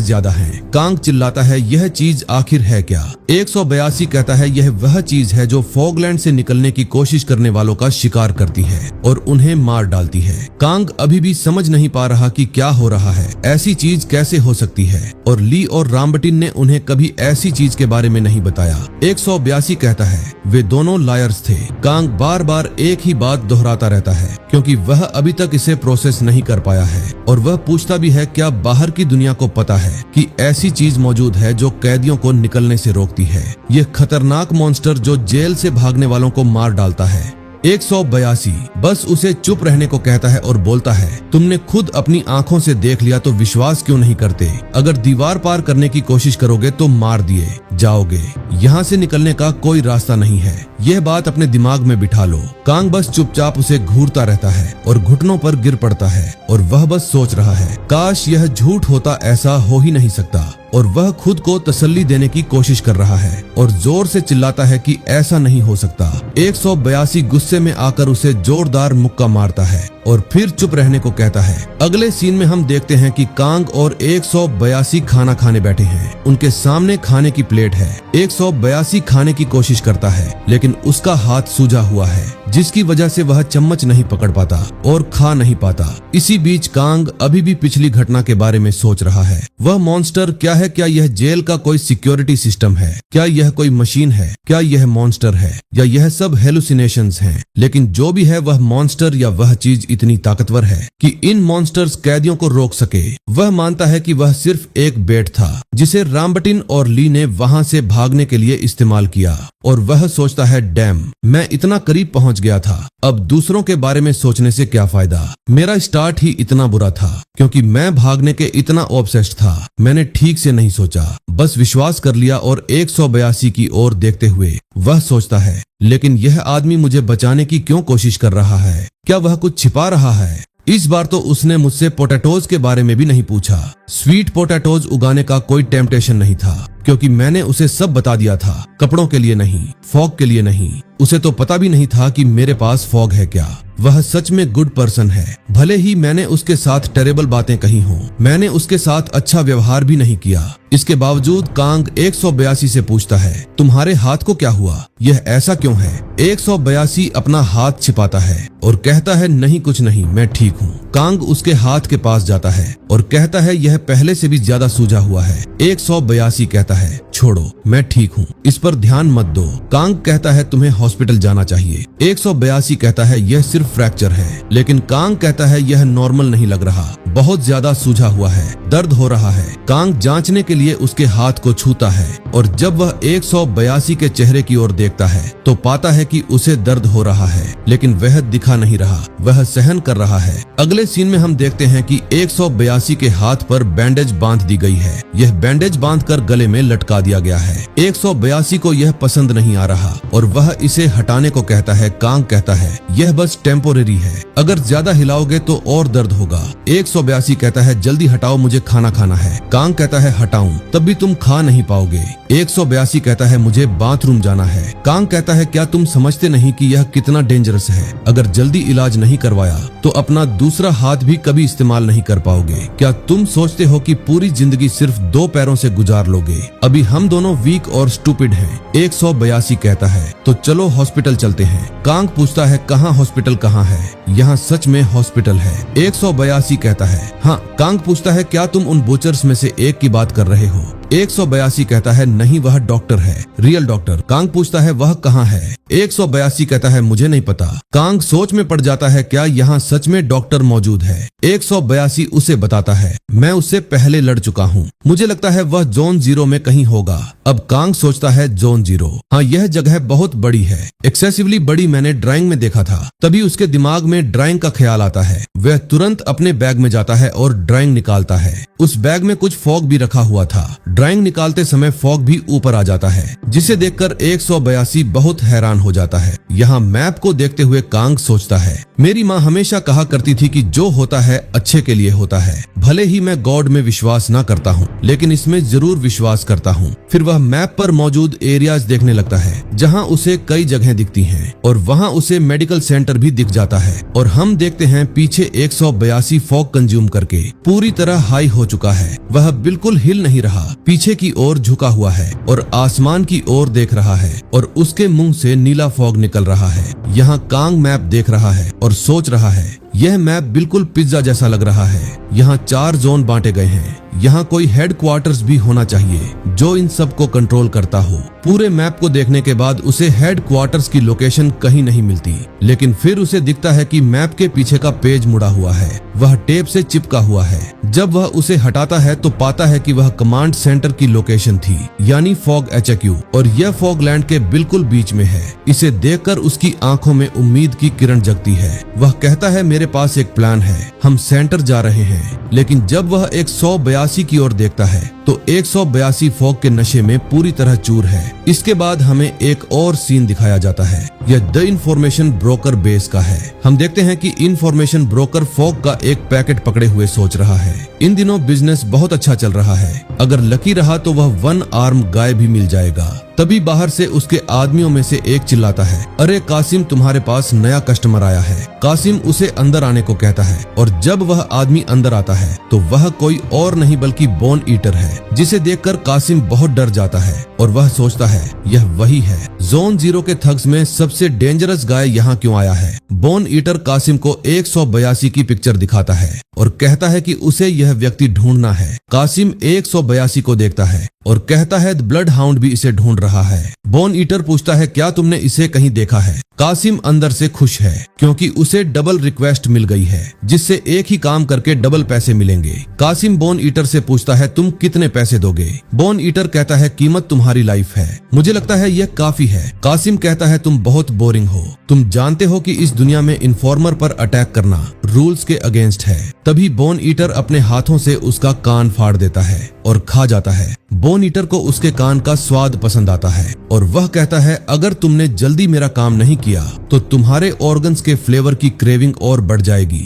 ज्यादा हैं। कांग चिल्लाता है, यह चीज आखिर है क्या। 182 कहता है, यह वह चीज है जो फॉगलैंड से निकलने की कोशिश करने वालों का शिकार करती है और उन्हें मार डालती है। कांग अभी भी समझ नहीं पा रहा कि क्या हो रहा है, ऐसी चीज कैसे हो सकती है, और ली और रामबटिन ने उन्हें कभी ऐसी चीज के बारे में नहीं बताया। 182 कहता है, वे दोनों लायर्स थे। कांग बार बार एक ही बात दोहराता रहता है क्योंकि वह अभी तक इसे प्रोसेस नहीं कर पाया है, और वह पूछता भी है, क्या बाहर की दुनिया को पता है कि ऐसी चीज मौजूद है जो कैदियों को निकलने से रोकती है। यह खतरनाक मॉन्स्टर जो जेल से भागने वालों को मार डालता है। 182 बस उसे चुप रहने को कहता है और बोलता है, तुमने खुद अपनी आंखों से देख लिया तो विश्वास क्यों नहीं करते? अगर दीवार पार करने की कोशिश करोगे तो मार दिए जाओगे। यहाँ से निकलने का कोई रास्ता नहीं है। यह बात अपने दिमाग में बिठा लो। कांग बस चुपचाप उसे घूरता रहता है और घुटनों पर गिर पड़ता है और वह बस सोच रहा है, काश यह झूठ होता, ऐसा हो ही नहीं सकता। और वह खुद को तसल्ली देने की कोशिश कर रहा है और जोर से चिल्लाता है कि ऐसा नहीं हो सकता। 182 गुस्से में आकर उसे जोरदार मुक्का मारता है और फिर चुप रहने को कहता है। अगले सीन में हम देखते हैं कि कांग और 182 खाना खाने बैठे हैं। उनके सामने खाने की प्लेट है। 182 खाने की कोशिश करता है लेकिन उसका हाथ सूजा हुआ है, जिसकी वजह से वह चम्मच नहीं पकड़ पाता और खा नहीं पाता। इसी बीच कांग अभी भी पिछली घटना के बारे में सोच रहा है। वह मॉन्स्टर क्या है? क्या यह जेल का कोई सिक्योरिटी सिस्टम है? क्या यह कोई मशीन है? क्या यह मॉन्स्टर है या यह सब हेलुसिनेशंस हैं? लेकिन जो भी है, वह मॉन्स्टर या वह चीज इतनी ताकतवर है कि इन मॉन्स्टर्स कैदियों को रोक सके। वह मानता है कि वह सिर्फ एक बेट था जिसे रामबटिन और ली ने वहां से भागने के लिए इस्तेमाल किया और वह सोचता है, डैम, मैं इतना करीब पहुंच गया था। अब दूसरों के बारे में सोचने से क्या फायदा? मेरा स्टार्ट ही इतना बुरा था क्योंकि मैं भागने के इतना ऑब्सेस्ड था। मैंने ठीक से नहीं सोचा, बस विश्वास कर लिया। और 182 की ओर देखते हुए वह सोचता है, लेकिन यह आदमी मुझे बचाने की क्यों कोशिश कर रहा है? क्या वह कुछ छिपा रहा है? इस बार तो उसने मुझसे पोटैटोज के बारे में भी नहीं पूछा। स्वीट पोटैटोज उगाने का कोई टेम्पटेशन नहीं था क्योंकि मैंने उसे सब बता दिया था। कपड़ों के लिए नहीं, फॉग के लिए नहीं। उसे तो पता भी नहीं था कि मेरे पास फॉग है क्या। वह सच में गुड पर्सन है। भले ही मैंने उसके साथ टेरेबल बातें कही हों, मैंने उसके साथ अच्छा व्यवहार भी नहीं किया। इसके बावजूद कांग 182 से पूछता है, तुम्हारे हाथ को क्या हुआ? यह ऐसा क्यों है? 182 अपना हाथ छिपाता है और कहता है, नहीं कुछ नहीं, मैं ठीक हूँ। कांग उसके हाथ के पास जाता है और कहता है, यह पहले से भी ज्यादा सूजा हुआ है। 182 कहता है, छोड़ो, मैं ठीक हूँ, इस पर ध्यान मत दो। कांग कहता है, तुम्हें हॉस्पिटल जाना चाहिए। 182 कहता है, यह सिर्फ फ्रैक्चर है। लेकिन कांग कहता है, यह नॉर्मल नहीं लग रहा, बहुत ज्यादा सूजा हुआ है, दर्द हो रहा है। कांग जांचने के लिए उसके हाथ को छूता है और जब वह 182 के चेहरे की ओर देखता है तो पाता है कि उसे दर्द हो रहा है, लेकिन वह दिखा नहीं रहा, वह सहन कर रहा है। अगले सीन में हम देखते हैं कि 182 के हाथ पर बैंडेज बांध दी गई है। यह बैंडेज बांधकर गले में लटका दिया गया है। 182 को यह पसंद नहीं आ रहा और वह इसे हटाने को कहता है। कांग कहता है, यह बस टेम्पोरेरी है, अगर ज्यादा हिलाओगे तो और दर्द होगा। 182 कहता है, जल्दी हटाओ, मुझे खाना खाना है। कांग कहता है, हटाऊं? तब भी तुम खा नहीं पाओगे। 182 कहता है, मुझे बाथरूम जाना है। कांग कहता है, क्या तुम समझते नहीं कि यह कितना डेंजरस है? अगर जल्दी इलाज नहीं करवाया तो अपना दूसरा हाथ भी कभी इस्तेमाल नहीं कर पाओगे। क्या तुम सोचते हो कि पूरी जिंदगी सिर्फ 2 पैरों से गुजार लोगे? अभी हम दोनों वीक और स्टूपिड हैं। 182 कहता है, तो चलो हॉस्पिटल चलते हैं। कांग पूछता है, कहाँ हॉस्पिटल कहाँ है? यहाँ सच में हॉस्पिटल है। 182 कहता है, हाँ। कांग पूछता है, क्या तुम उन बुचर्स में से एक की बात कर रहे हो? 182 कहता है, नहीं, वह डॉक्टर है, रियल डॉक्टर। कांग पूछता है, वह कहाँ है? 182 कहता है, मुझे नहीं पता। कांग सोच में पड़ जाता है, क्या यहाँ सच में डॉक्टर मौजूद है? 182 उसे बताता है, मैं उससे पहले लड़ चुका हूँ, मुझे लगता है वह जोन 0 में कहीं होगा। अब कांग सोचता है, जोन 0, हाँ, यह जगह बहुत बड़ी है, एक्सेसिवली बड़ी, मैंने ड्राइंग में देखा था। तभी उसके दिमाग में ड्राइंग का ख्याल आता है। वह तुरंत अपने बैग में जाता है और ड्राइंग निकालता है। उस बैग में कुछ फॉग भी रखा हुआ था। ड्राइंग निकालते समय फॉग भी ऊपर आ जाता है, जिसे देखकर 182 बहुत हैरान हो जाता है। यहाँ मैप को देखते हुए कांग सोचता है, मेरी माँ हमेशा कहा करती थी कि जो होता है अच्छे के लिए होता है। भले ही मैं गॉड में विश्वास न करता हूँ, लेकिन इसमें जरूर विश्वास करता हूँ। फिर वह मैप पर मौजूद एरियाज देखने लगता है जहाँ उसे कई जगह दिखती हैं और वहाँ उसे मेडिकल सेंटर भी दिख जाता है। और हम देखते हैं पीछे 182 फॉग कंज्यूम करके पूरी तरह हाई हो चुका है। वह बिल्कुल हिल नहीं रहा, पीछे की ओर झुका हुआ है और आसमान की ओर देख रहा है और उसके मुंह से नीला फॉग निकल रहा है। यहाँ कांग मैप देख रहा है और सोच रहा है, यह मैप बिल्कुल पिज्जा जैसा लग रहा है। यहाँ 4 जोन बांटे गए हैं। यहाँ कोई हेडक्वार्टर्स भी होना चाहिए जो इन सब को कंट्रोल करता हो। पूरे मैप को देखने के बाद उसे हेडक्वार्टर्स की लोकेशन कहीं नहीं मिलती, लेकिन फिर उसे दिखता है कि मैप के पीछे का पेज मुड़ा हुआ है, वह टेप से चिपका हुआ है। जब वह उसे हटाता है तो पाता है कि वह कमांड सेंटर की लोकेशन थी, यानी फॉग HQ, और यह फॉगलैंड के बिल्कुल बीच में है। इसे देखकर उसकी आंखों में उम्मीद की किरण जगती है। वह कहता है, मेरे पास एक प्लान है, हम सेंटर जा रहे हैं। लेकिन जब वह 182 की ओर देखता है तो 182 फॉग के नशे में पूरी तरह चूर है। इसके बाद हमें एक और सीन दिखाया जाता है। यह द इंफॉर्मेशन ब्रोकर बेस का है। हम देखते हैं कि इंफॉर्मेशन ब्रोकर फॉग का एक पैकेट पकड़े हुए सोच रहा है। इन दिनों बिजनेस बहुत अच्छा चल रहा है, अगर लकी रहा तो वह 1 आर्म गाय भी मिल जाएगा। तभी बाहर से उसके आदमियों में से एक चिल्लाता है, अरे कासिम, तुम्हारे पास नया कस्टमर आया है। कासिम उसे अंदर आने को कहता है, और जब वह आदमी अंदर आता है तो वह कोई और नहीं बल्कि बोन ईटर है, जिसे देखकर कासिम बहुत डर जाता है और वह सोचता है यह वही है। जोन 0 के थग्स में सबसे डेंजरस गाय यहाँ क्यों आया है? बोन ईटर कासिम को 182 की पिक्चर दिखाता है और कहता है कि उसे यह व्यक्ति ढूंढना है। कासिम 182 को देखता है और कहता है ब्लड हाउंड भी इसे ढूंढ रहा है। बोन ईटर पूछता है, क्या तुमने इसे कहीं देखा है? कासिम अंदर से खुश है क्योंकि उसे डबल रिक्वेस्ट मिल गई है, जिससे एक ही काम करके डबल पैसे मिलेंगे। कासिम बोन ईटर से पूछता है, तुम कितने पैसे दोगे? बोन ईटर कहता है, कीमत तुम्हारी लाइफ है, मुझे लगता है यह काफी है। कासिम कहता है, तुम बहुत बोरिंग हो, तुम जानते हो कि इस दुनिया में इन्फॉर्मर पर अटैक करना रूल्स के अगेंस्ट है। तभी बोन ईटर अपने हाथों से उसका कान फाड़ देता है और खा जाता है। बोन ईटर को उसके कान का स्वाद पसंद आता है और वह कहता है, अगर तुमने जल्दी मेरा काम नहीं किया तो तुम्हारे ऑर्गन्स के फ्लेवर की क्रेविंग और बढ़ जाएगी।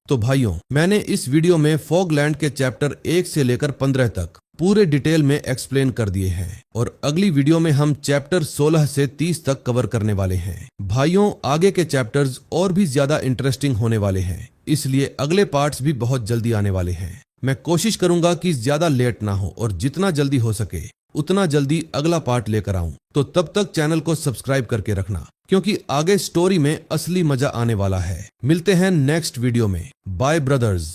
तो भाइयों, मैंने इस वीडियो में फॉगलैंड के चैप्टर 1 से लेकर 15 तक पूरे डिटेल में एक्सप्लेन कर दिए हैं और अगली वीडियो में हम चैप्टर 16 से 30 तक कवर करने वाले हैं। भाइयों, आगे के चैप्टर्स और भी ज्यादा इंटरेस्टिंग होने वाले हैं, इसलिए अगले पार्ट्स भी बहुत जल्दी आने वाले हैं। मैं कोशिश करूंगा कि ज्यादा लेट ना हो और जितना जल्दी हो सके उतना जल्दी अगला पार्ट लेकर आऊं। तो तब तक चैनल को सब्सक्राइब करके रखना, क्योंकि आगे स्टोरी में असली मजा आने वाला है। मिलते हैं नेक्स्ट वीडियो में। Bye brothers.